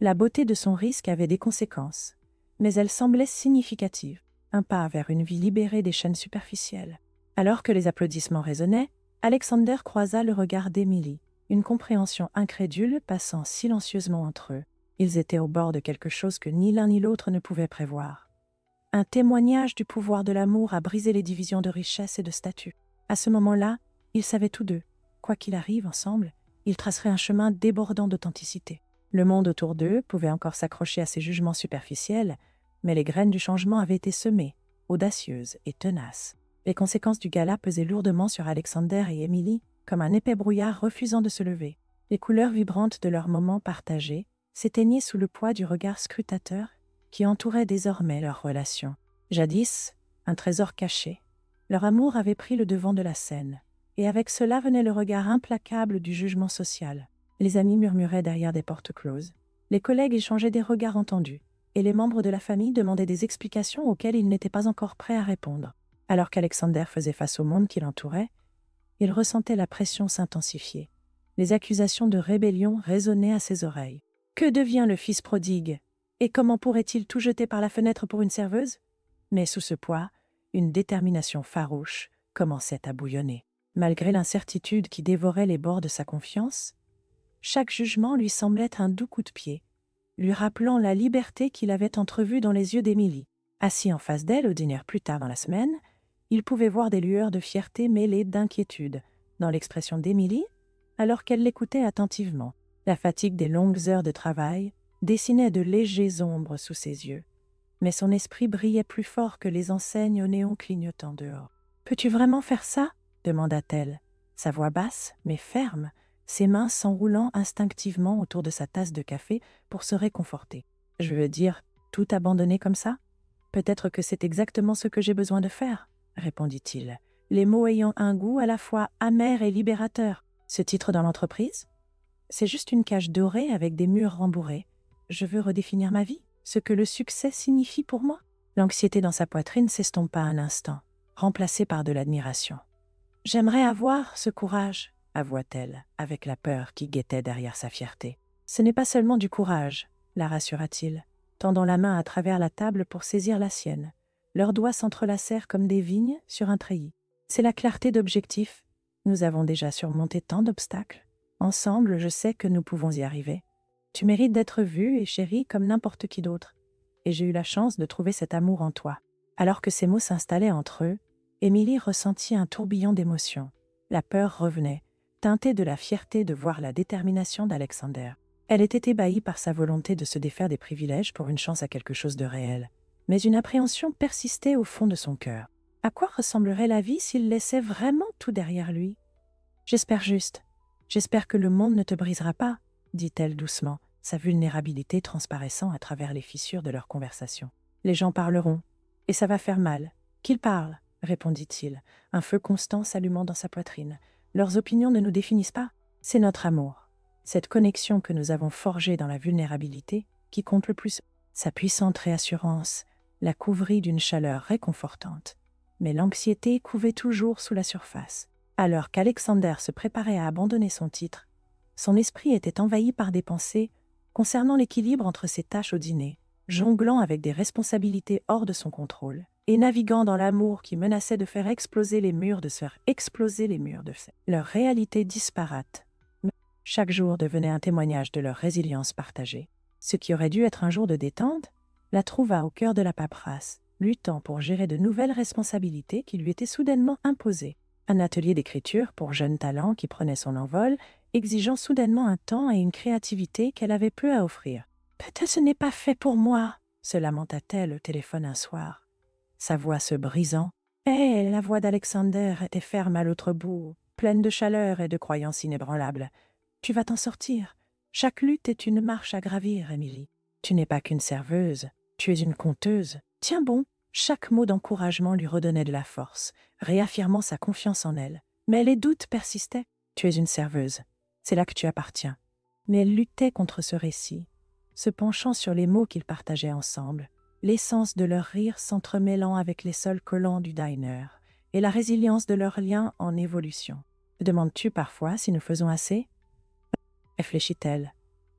La beauté de son risque avait des conséquences, mais elle semblait significative, un pas vers une vie libérée des chaînes superficielles. Alors que les applaudissements résonnaient, Alexander croisa le regard d'Émilie, une compréhension incrédule passant silencieusement entre eux. Ils étaient au bord de quelque chose que ni l'un ni l'autre ne pouvaient prévoir. Un témoignage du pouvoir de l'amour à briser les divisions de richesse et de statut. À ce moment-là, ils savaient tous deux, quoi qu'il arrive ensemble, ils traceraient un chemin débordant d'authenticité. Le monde autour d'eux pouvait encore s'accrocher à ses jugements superficiels, mais les graines du changement avaient été semées, audacieuses et tenaces. Les conséquences du gala pesaient lourdement sur Alexander et Émilie, comme un épais brouillard refusant de se lever. Les couleurs vibrantes de leur moment partagé s'éteignaient sous le poids du regard scrutateur qui entourait désormais leur relation. Jadis, un trésor caché, leur amour avait pris le devant de la scène, et avec cela venait le regard implacable du jugement social. Les amis murmuraient derrière des portes closes, les collègues échangeaient des regards entendus, et les membres de la famille demandaient des explications auxquelles ils n'étaient pas encore prêts à répondre. Alors qu'Alexander faisait face au monde qui l'entourait, il ressentait la pression s'intensifier. Les accusations de rébellion résonnaient à ses oreilles. Que devient le fils prodigue? Et comment pourrait-il tout jeter par la fenêtre pour une serveuse? Mais sous ce poids, une détermination farouche commençait à bouillonner. Malgré l'incertitude qui dévorait les bords de sa confiance, chaque jugement lui semblait un doux coup de pied, lui rappelant la liberté qu'il avait entrevue dans les yeux d'Émilie. Assis en face d'elle au dîner plus tard dans la semaine, il pouvait voir des lueurs de fierté mêlées d'inquiétude dans l'expression d'Émilie, alors qu'elle l'écoutait attentivement. La fatigue des longues heures de travail dessinait de légers ombres sous ses yeux, mais son esprit brillait plus fort que les enseignes au néon clignotant dehors. « Peux-tu vraiment faire ça ?» demanda-t-elle, sa voix basse mais ferme, ses mains s'enroulant instinctivement autour de sa tasse de café pour se réconforter. « Je veux dire, tout abandonner comme ça? Peut-être que c'est exactement ce que j'ai besoin de faire, » répondit-il, les mots ayant un goût à la fois amer et libérateur. « Ce titre dans l'entreprise? C'est juste une cage dorée avec des murs rembourrés. Je veux redéfinir ma vie, ce que le succès signifie pour moi. » L'anxiété dans sa poitrine s'estompa un instant, remplacée par de l'admiration. « J'aimerais avoir ce courage, » avoua-t-elle, avec la peur qui guettait derrière sa fierté. « Ce n'est pas seulement du courage, » la rassura-t-il. tendant la main à travers la table pour saisir la sienne. Leurs doigts s'entrelacèrent comme des vignes sur un treillis. C'est la clarté d'objectif. Nous avons déjà surmonté tant d'obstacles. Ensemble, je sais que nous pouvons y arriver. Tu mérites d'être vue et chérie comme n'importe qui d'autre. Et j'ai eu la chance de trouver cet amour en toi. Alors que ces mots s'installaient entre eux, Émilie ressentit un tourbillon d'émotions. La peur revenait, teintée de la fierté de voir la détermination d'Alexander. Elle était ébahie par sa volonté de se défaire des privilèges pour une chance à quelque chose de réel. Mais une appréhension persistait au fond de son cœur. À quoi ressemblerait la vie s'il laissait vraiment tout derrière lui? J'espère juste. J'espère que le monde ne te brisera pas, dit-elle doucement, sa vulnérabilité transparaissant à travers les fissures de leur conversation. Les gens parleront, et ça va faire mal. Qu'ils parlent, répondit-il, un feu constant s'allumant dans sa poitrine. Leurs opinions ne nous définissent pas. C'est notre amour. Cette connexion que nous avons forgée dans la vulnérabilité qui compte le plus. Sa puissante réassurance la couvrit d'une chaleur réconfortante. Mais l'anxiété couvait toujours sous la surface. Alors qu'Alexander se préparait à abandonner son titre, son esprit était envahi par des pensées concernant l'équilibre entre ses tâches au dîner, jonglant avec des responsabilités hors de son contrôle, et naviguant dans l'amour qui menaçait de faire exploser les murs de leur réalité disparate. Chaque jour devenait un témoignage de leur résilience partagée. Ce qui aurait dû être un jour de détente la trouva au cœur de la paperasse, luttant pour gérer de nouvelles responsabilités qui lui étaient soudainement imposées. Un atelier d'écriture pour jeunes talents qui prenait son envol, exigeant soudainement un temps et une créativité qu'elle avait peu à offrir. « Peut-être ce n'est pas fait pour moi », se lamenta-t-elle au téléphone un soir, sa voix se brisant. Et la voix d'Alexander était ferme à l'autre bout, pleine de chaleur et de croyances inébranlables. « Tu vas t'en sortir. Chaque lutte est une marche à gravir, Émilie. Tu n'es pas qu'une serveuse, tu es une conteuse. Tiens bon. » Chaque mot d'encouragement lui redonnait de la force, réaffirmant sa confiance en elle. Mais les doutes persistaient. Tu es une serveuse. C'est là que tu appartiens. Mais elle luttait contre ce récit, se penchant sur les mots qu'ils partageaient ensemble, l'essence de leur rire s'entremêlant avec les sols collants du diner, et la résilience de leur lien en évolution. Te demandes-tu parfois si nous faisons assez? Réfléchit-elle,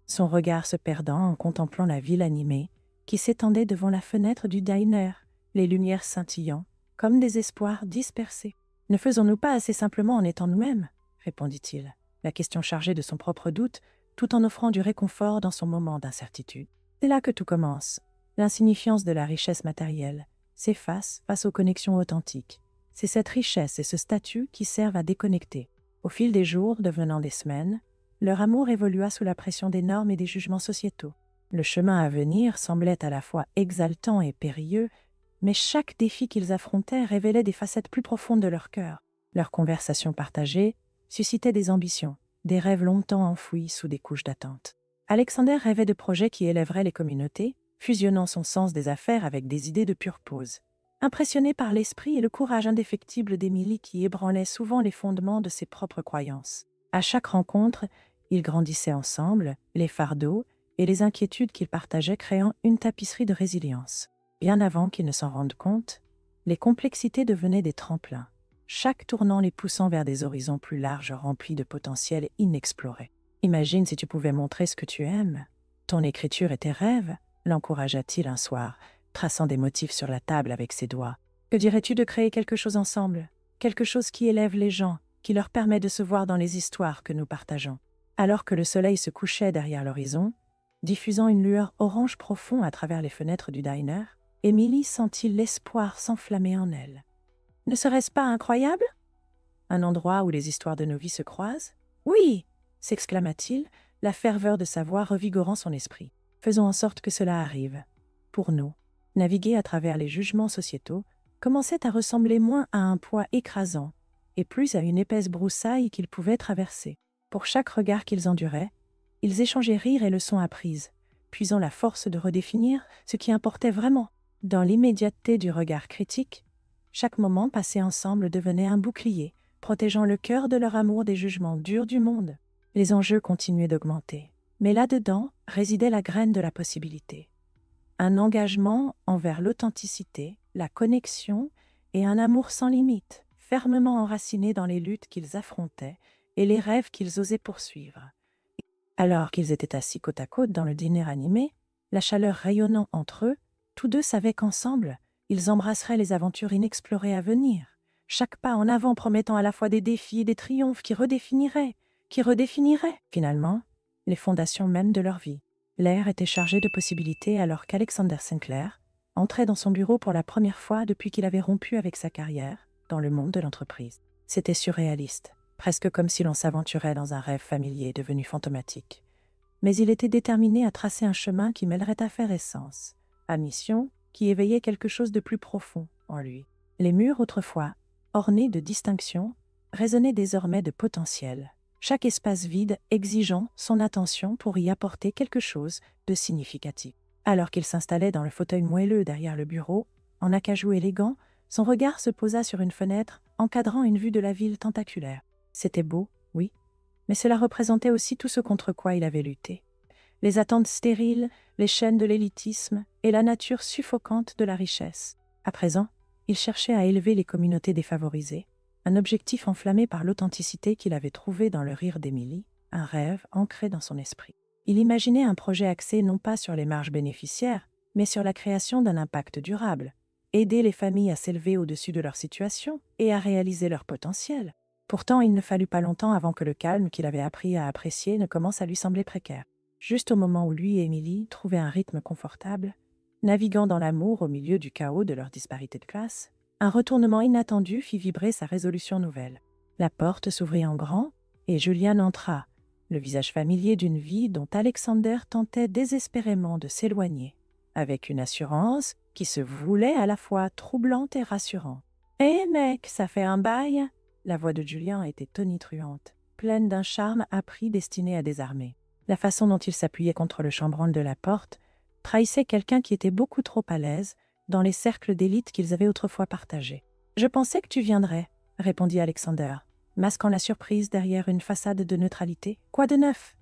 son regard se perdant en contemplant la ville animée qui s'étendait devant la fenêtre du diner, les lumières scintillant, comme des espoirs dispersés. « Ne faisons-nous pas assez simplement en étant nous-mêmes ?» répondit-il, la question chargée de son propre doute, tout en offrant du réconfort dans son moment d'incertitude. C'est là que tout commence. L'insignifiance de la richesse matérielle s'efface face aux connexions authentiques. C'est cette richesse et ce statut qui servent à déconnecter. Au fil des jours, devenant des semaines, leur amour évolua sous la pression des normes et des jugements sociétaux. Le chemin à venir semblait à la fois exaltant et périlleux, mais chaque défi qu'ils affrontaient révélait des facettes plus profondes de leur cœur. Leurs conversations partagées suscitaient des ambitions, des rêves longtemps enfouis sous des couches d'attente. Alexander rêvait de projets qui élèveraient les communautés, fusionnant son sens des affaires avec des idées de pure pose. Impressionné par l'esprit et le courage indéfectible d'Émilie qui ébranlait souvent les fondements de ses propres croyances. À chaque rencontre, ils grandissaient ensemble, les fardeaux et les inquiétudes qu'ils partageaient créant une tapisserie de résilience. Bien avant qu'ils ne s'en rendent compte, les complexités devenaient des tremplins, chaque tournant les poussant vers des horizons plus larges remplis de potentiel inexploré. « Imagine si tu pouvais montrer ce que tu aimes. Ton écriture et tes rêves, l'encouragea-t-il un soir, traçant des motifs sur la table avec ses doigts. Que dirais-tu de créer quelque chose ensemble? Quelque chose qui élève les gens, qui leur permet de se voir dans les histoires que nous partageons. » Alors que le soleil se couchait derrière l'horizon, diffusant une lueur orange profond à travers les fenêtres du diner, Émilie sentit l'espoir s'enflammer en elle. « Ne serait-ce pas incroyable? Un endroit où les histoires de nos vies se croisent? Oui !» s'exclama-t-il, la ferveur de sa voix revigorant son esprit. « Faisons en sorte que cela arrive. Pour nous, naviguer à travers les jugements sociétaux commençait à ressembler moins à un poids écrasant et plus à une épaisse broussaille qu'ils pouvaient traverser. Pour chaque regard qu'ils enduraient, ils échangeaient rires et leçons apprises, puisant la force de redéfinir ce qui importait vraiment. Dans l'immédiateté du regard critique, chaque moment passé ensemble devenait un bouclier, protégeant le cœur de leur amour des jugements durs du monde. Les enjeux continuaient d'augmenter, mais là-dedans résidait la graine de la possibilité. Un engagement envers l'authenticité, la connexion et un amour sans limite, fermement enraciné dans les luttes qu'ils affrontaient et les rêves qu'ils osaient poursuivre. Alors qu'ils étaient assis côte à côte dans le dîner animé, la chaleur rayonnant entre eux, tous deux savaient qu'ensemble, ils embrasseraient les aventures inexplorées à venir, chaque pas en avant promettant à la fois des défis et des triomphes qui redéfiniraient, finalement, les fondations mêmes de leur vie. L'air était chargé de possibilités alors qu'Alexander Sinclair entrait dans son bureau pour la première fois depuis qu'il avait rompu avec sa carrière dans le monde de l'entreprise. C'était surréaliste, presque comme si l'on s'aventurait dans un rêve familier devenu fantomatique. Mais il était déterminé à tracer un chemin qui mêlerait affaires et sens, à mission qui éveillait quelque chose de plus profond en lui. Les murs, autrefois ornés de distinctions, résonnaient désormais de potentiel, chaque espace vide exigeant son attention pour y apporter quelque chose de significatif. Alors qu'il s'installait dans le fauteuil moelleux derrière le bureau, en acajou élégant, son regard se posa sur une fenêtre encadrant une vue de la ville tentaculaire. C'était beau, oui, mais cela représentait aussi tout ce contre quoi il avait lutté. Les attentes stériles, les chaînes de l'élitisme et la nature suffocante de la richesse. À présent, il cherchait à élever les communautés défavorisées, un objectif enflammé par l'authenticité qu'il avait trouvé dans le rire d'Émilie, un rêve ancré dans son esprit. Il imaginait un projet axé non pas sur les marges bénéficiaires, mais sur la création d'un impact durable, aider les familles à s'élever au-dessus de leur situation et à réaliser leur potentiel. Pourtant, il ne fallut pas longtemps avant que le calme qu'il avait appris à apprécier ne commence à lui sembler précaire. Juste au moment où lui et Émilie trouvaient un rythme confortable, naviguant dans l'amour au milieu du chaos de leur disparité de classe, un retournement inattendu fit vibrer sa résolution nouvelle. La porte s'ouvrit en grand et Julian entra, le visage familier d'une vie dont Alexander tentait désespérément de s'éloigner, avec une assurance qui se voulait à la fois troublante et rassurante. « Hé mec, ça fait un bail !» La voix de Julian était tonitruante, pleine d'un charme appris destiné à désarmer. La façon dont il s'appuyait contre le chambranle de la porte trahissait quelqu'un qui était beaucoup trop à l'aise dans les cercles d'élite qu'ils avaient autrefois partagés. « Je pensais que tu viendrais, » répondit Alexander, masquant la surprise derrière une façade de neutralité. « Quoi de neuf ?»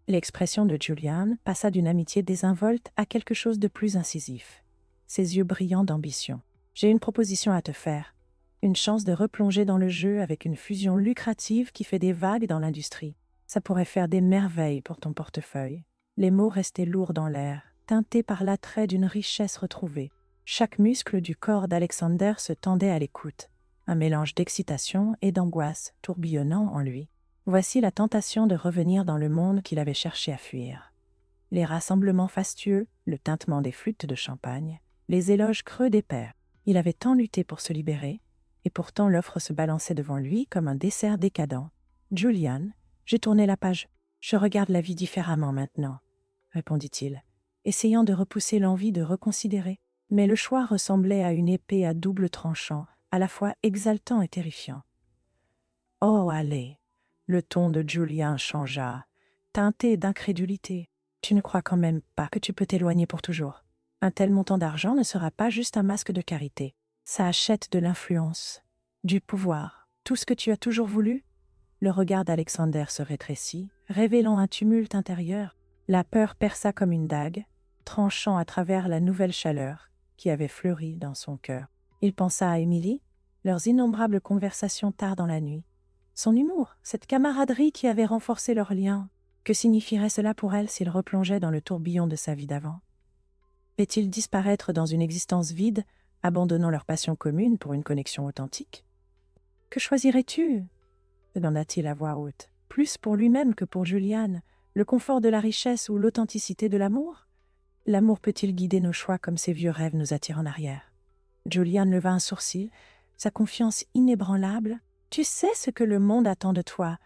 L'expression de Julian passa d'une amitié désinvolte à quelque chose de plus incisif, ses yeux brillants d'ambition. « J'ai une proposition à te faire. Une chance de replonger dans le jeu avec une fusion lucrative qui fait des vagues dans l'industrie. Ça pourrait faire des merveilles pour ton portefeuille. » Les mots restaient lourds dans l'air, teintés par l'attrait d'une richesse retrouvée. Chaque muscle du corps d'Alexander se tendait à l'écoute, un mélange d'excitation et d'angoisse tourbillonnant en lui. Voici la tentation de revenir dans le monde qu'il avait cherché à fuir. Les rassemblements fastueux, le tintement des flûtes de champagne, les éloges creux des pairs. Il avait tant lutté pour se libérer, et pourtant l'offre se balançait devant lui comme un dessert décadent. « Julian, j'ai tourné la page. Je regarde la vie différemment maintenant, » répondit-il, essayant de repousser l'envie de reconsidérer. Mais le choix ressemblait à une épée à double tranchant, à la fois exaltant et terrifiant. « Oh, allez !» Le ton de Julian changea, teinté d'incrédulité. « Tu ne crois quand même pas que tu peux t'éloigner pour toujours? Un tel montant d'argent ne sera pas juste un masque de carité. Ça achète de l'influence, du pouvoir, tout ce que tu as toujours voulu. » Le regard d'Alexander se rétrécit, révélant un tumulte intérieur. La peur perça comme une dague, tranchant à travers la nouvelle chaleur qui avait fleuri dans son cœur. Il pensa à Émilie, leurs innombrables conversations tard dans la nuit. Son humour, cette camaraderie qui avait renforcé leur lien. Que signifierait cela pour elle s'il replongeait dans le tourbillon de sa vie d'avant? Fait-il disparaître dans une existence vide, abandonnant leur passion commune pour une connexion authentique? « Que choisirais-tu » demanda-t-il à voix haute. « Plus pour lui-même que pour Julian, le confort de la richesse ou l'authenticité de l'amour? L'amour peut-il guider nos choix comme ces vieux rêves nous attirent en arrière ?» Julian leva un sourcil, sa confiance inébranlable. « Tu sais ce que le monde attend de toi,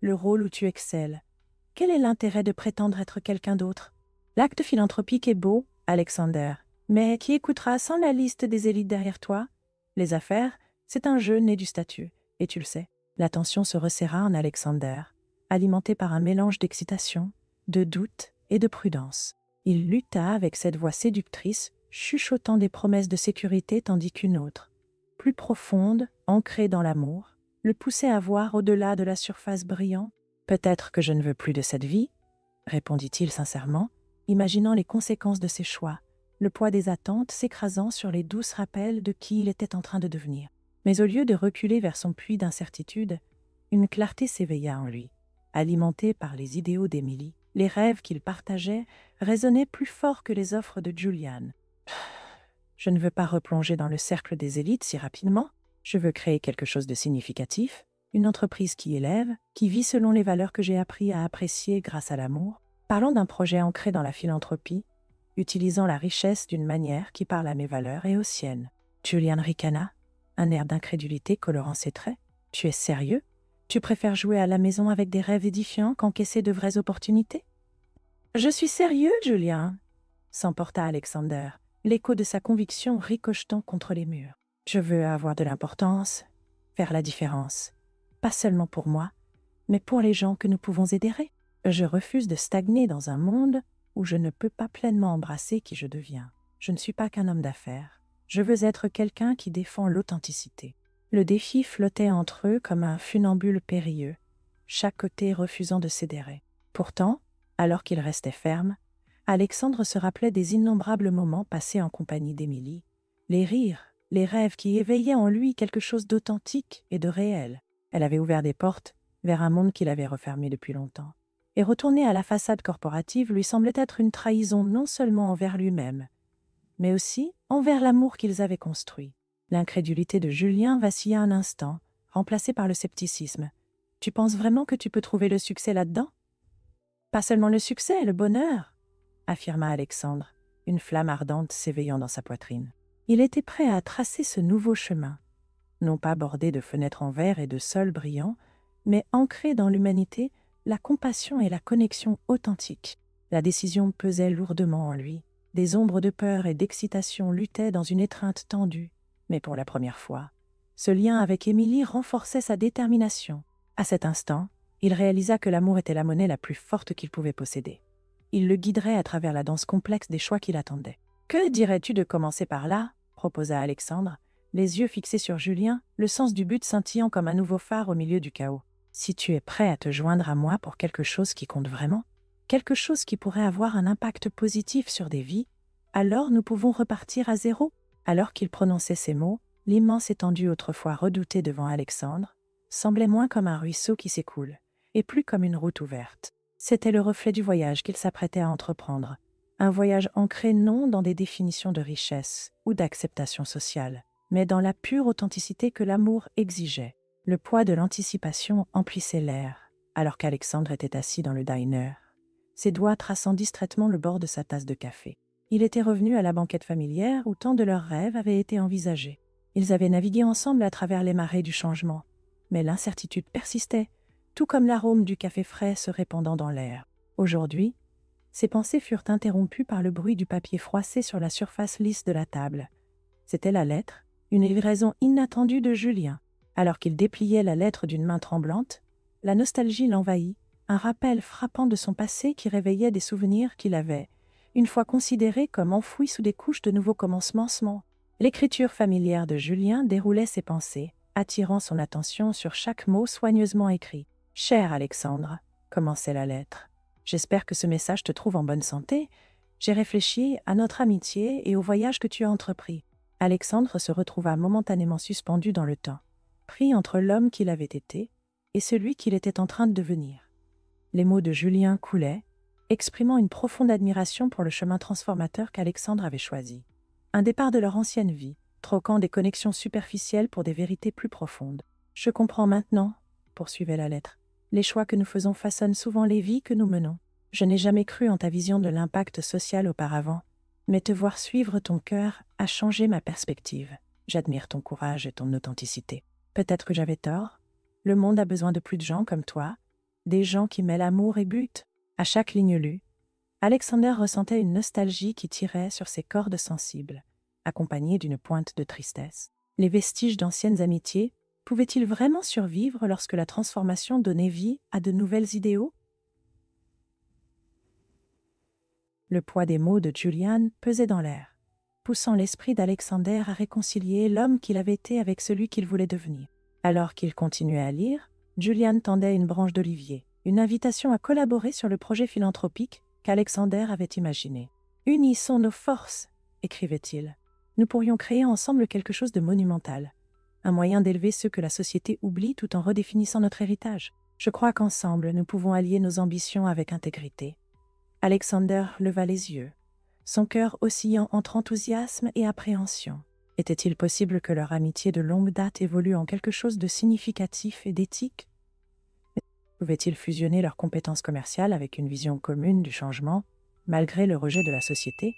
le rôle où tu excelles. Quel est l'intérêt de prétendre être quelqu'un d'autre? L'acte philanthropique est beau, Alexander, mais qui écoutera sans la liste des élites derrière toi? Les affaires, c'est un jeu né du statut, et tu le sais. » La tension se resserra en Alexander, alimentée par un mélange d'excitation, de doute et de prudence. Il lutta avec cette voix séductrice, chuchotant des promesses de sécurité tandis qu'une autre, plus profonde, ancrée dans l'amour, le poussait à voir au-delà de la surface brillante. « Peut-être que je ne veux plus de cette vie, » répondit-il sincèrement, imaginant les conséquences de ses choix, le poids des attentes s'écrasant sur les douces rappels de qui il était en train de devenir. Mais au lieu de reculer vers son puits d'incertitude, une clarté s'éveilla en lui, alimentée par les idéaux d'Émilie. Les rêves qu'il partageait résonnaient plus fort que les offres de Julian. Je ne veux pas replonger dans le cercle des élites si rapidement. Je veux créer quelque chose de significatif, une entreprise qui élève, qui vit selon les valeurs que j'ai appris à apprécier grâce à l'amour. Parlons d'un projet ancré dans la philanthropie, utilisant la richesse d'une manière qui parle à mes valeurs et aux siennes. Julian ricana, un air d'incrédulité colorant ses traits. Tu es sérieux? Tu préfères jouer à la maison avec des rêves édifiants qu'encaisser de vraies opportunités? Je suis sérieux, Julian, s'emporta Alexander, l'écho de sa conviction ricochetant contre les murs. Je veux avoir de l'importance, faire la différence. Pas seulement pour moi, mais pour les gens que nous pouvons aider. Je refuse de stagner dans un monde où je ne peux pas pleinement embrasser qui je deviens. Je ne suis pas qu'un homme d'affaires. Je veux être quelqu'un qui défend l'authenticité. Le défi flottait entre eux comme un funambule périlleux, chaque côté refusant de céder. Pourtant, alors qu'il restait ferme, Alexandre se rappelait des innombrables moments passés en compagnie d'Émilie, les rires, les rêves qui éveillaient en lui quelque chose d'authentique et de réel. Elle avait ouvert des portes vers un monde qu'il avait refermé depuis longtemps. Et retourner à la façade corporative lui semblait être une trahison non seulement envers lui-même, mais aussi envers l'amour qu'ils avaient construit. L'incrédulité de Julien vacilla un instant, remplacée par le scepticisme. « Tu penses vraiment que tu peux trouver le succès là-dedans ?»« Pas seulement le succès, le bonheur !» affirma Alexandre, une flamme ardente s'éveillant dans sa poitrine. Il était prêt à tracer ce nouveau chemin, non pas bordé de fenêtres en verre et de sols brillants, mais ancré dans l'humanité, la compassion et la connexion authentique. La décision pesait lourdement en lui. Des ombres de peur et d'excitation luttaient dans une étreinte tendue. Mais pour la première fois, ce lien avec Émilie renforçait sa détermination. À cet instant, il réalisa que l'amour était la monnaie la plus forte qu'il pouvait posséder. Il le guiderait à travers la danse complexe des choix qui l'attendaient. « Que dirais-tu de commencer par là ?» proposa Alexandre, les yeux fixés sur Julien, le sens du but scintillant comme un nouveau phare au milieu du chaos. « Si tu es prêt à te joindre à moi pour quelque chose qui compte vraiment, quelque chose qui pourrait avoir un impact positif sur des vies, alors nous pouvons repartir à zéro. » Alors qu'il prononçait ces mots, l'immense étendue autrefois redoutée devant Alexandre semblait moins comme un ruisseau qui s'écoule, et plus comme une route ouverte. C'était le reflet du voyage qu'il s'apprêtait à entreprendre, un voyage ancré non dans des définitions de richesse ou d'acceptation sociale, mais dans la pure authenticité que l'amour exigeait. Le poids de l'anticipation emplissait l'air, alors qu'Alexandre était assis dans le diner, ses doigts traçant distraitement le bord de sa tasse de café. Il était revenu à la banquette familière où tant de leurs rêves avaient été envisagés. Ils avaient navigué ensemble à travers les marées du changement, mais l'incertitude persistait, tout comme l'arôme du café frais se répandant dans l'air. Aujourd'hui, ses pensées furent interrompues par le bruit du papier froissé sur la surface lisse de la table. C'était la lettre, une livraison inattendue de Julien. Alors qu'il dépliait la lettre d'une main tremblante, la nostalgie l'envahit, un rappel frappant de son passé qui réveillait des souvenirs qu'il avait, une fois considérés comme enfouis sous des couches de nouveaux commencements. L'écriture familière de Julien déroulait ses pensées, attirant son attention sur chaque mot soigneusement écrit. « Cher Alexandre », commençait la lettre, « j'espère que ce message te trouve en bonne santé. J'ai réfléchi à notre amitié et au voyage que tu as entrepris. » Alexandre se retrouva momentanément suspendu dans le temps, pris entre l'homme qu'il avait été et celui qu'il était en train de devenir. Les mots de Julien coulaient, exprimant une profonde admiration pour le chemin transformateur qu'Alexandre avait choisi. Un départ de leur ancienne vie, troquant des connexions superficielles pour des vérités plus profondes. « Je comprends maintenant, » poursuivait la lettre. « Les choix que nous faisons façonnent souvent les vies que nous menons. Je n'ai jamais cru en ta vision de l'impact social auparavant, mais te voir suivre ton cœur a changé ma perspective. J'admire ton courage et ton authenticité. Peut-être que j'avais tort. Le monde a besoin de plus de gens comme toi, des gens qui mêlent amour et but. » À chaque ligne lue, Alexander ressentait une nostalgie qui tirait sur ses cordes sensibles, accompagnée d'une pointe de tristesse. Les vestiges d'anciennes amitiés pouvaient-ils vraiment survivre lorsque la transformation donnait vie à de nouvelles idéaux? Le poids des mots de Julian pesait dans l'air, poussant l'esprit d'Alexander à réconcilier l'homme qu'il avait été avec celui qu'il voulait devenir. Alors qu'il continuait à lire, Julian tendait une branche d'olivier, une invitation à collaborer sur le projet philanthropique qu'Alexander avait imaginé. « Unissons nos forces !» écrivait-il. « Nous pourrions créer ensemble quelque chose de monumental, un moyen d'élever ceux que la société oublie tout en redéfinissant notre héritage. Je crois qu'ensemble, nous pouvons allier nos ambitions avec intégrité. Alexander leva les yeux, son cœur oscillant entre enthousiasme et appréhension. Était-il possible que leur amitié de longue date évolue en quelque chose de significatif et d'éthique? Pouvaient-ils fusionner leurs compétences commerciales avec une vision commune du changement, malgré le rejet de la société?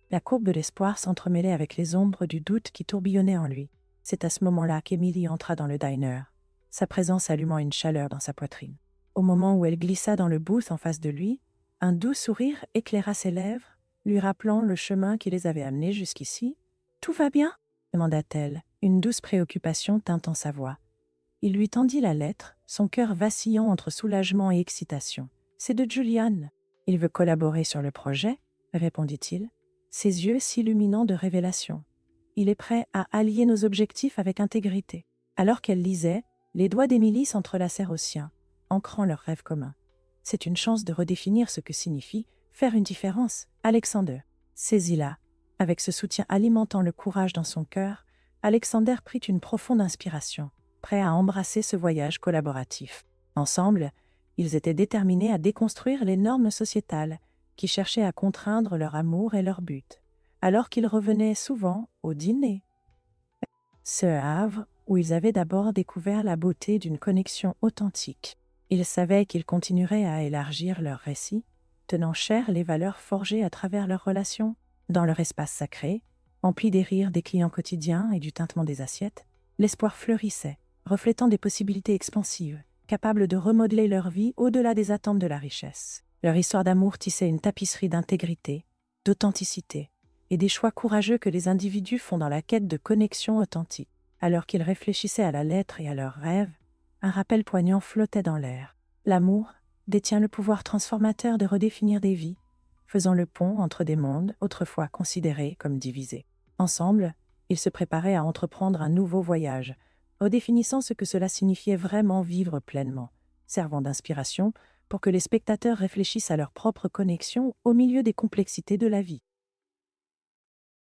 La courbe de l'espoir s'entremêlait avec les ombres du doute qui tourbillonnaient en lui. C'est à ce moment-là qu'Emily entra dans le diner, sa présence allumant une chaleur dans sa poitrine. Au moment où elle glissa dans le booth en face de lui, un doux sourire éclaira ses lèvres, lui rappelant le chemin qui les avait amenés jusqu'ici. « Tout va bien ?» demanda-t-elle, une douce préoccupation teintant sa voix. Il lui tendit la lettre, son cœur vacillant entre soulagement et excitation. « C'est de Julian. Il veut collaborer sur le projet, » répondit-il, ses yeux s'illuminant de révélation. « Il est prêt à allier nos objectifs avec intégrité. » Alors qu'elle lisait, les doigts d'Émilie s'entrelacèrent aux siens, ancrant leurs rêves communs. C'est une chance de redéfinir ce que signifie faire une différence. Alexander saisit-la. Avec ce soutien alimentant le courage dans son cœur, Alexander prit une profonde inspiration, prêt à embrasser ce voyage collaboratif. Ensemble, ils étaient déterminés à déconstruire les normes sociétales qui cherchaient à contraindre leur amour et leur but, alors qu'ils revenaient souvent au dîner. Ce havre où ils avaient d'abord découvert la beauté d'une connexion authentique. Ils savaient qu'ils continueraient à élargir leur récit, tenant cher les valeurs forgées à travers leurs relations. Dans leur espace sacré, empli des rires des clients quotidiens et du tintement des assiettes, l'espoir fleurissait, reflétant des possibilités expansives, capables de remodeler leur vie au-delà des attentes de la richesse. Leur histoire d'amour tissait une tapisserie d'intégrité, d'authenticité, et des choix courageux que les individus font dans la quête de connexion authentique. Alors qu'ils réfléchissaient à la lettre et à leurs rêves, un rappel poignant flottait dans l'air. L'amour détient le pouvoir transformateur de redéfinir des vies, faisant le pont entre des mondes autrefois considérés comme divisés. Ensemble, ils se préparaient à entreprendre un nouveau voyage, redéfinissant ce que cela signifiait vraiment vivre pleinement, servant d'inspiration pour que les spectateurs réfléchissent à leur propre connexion au milieu des complexités de la vie.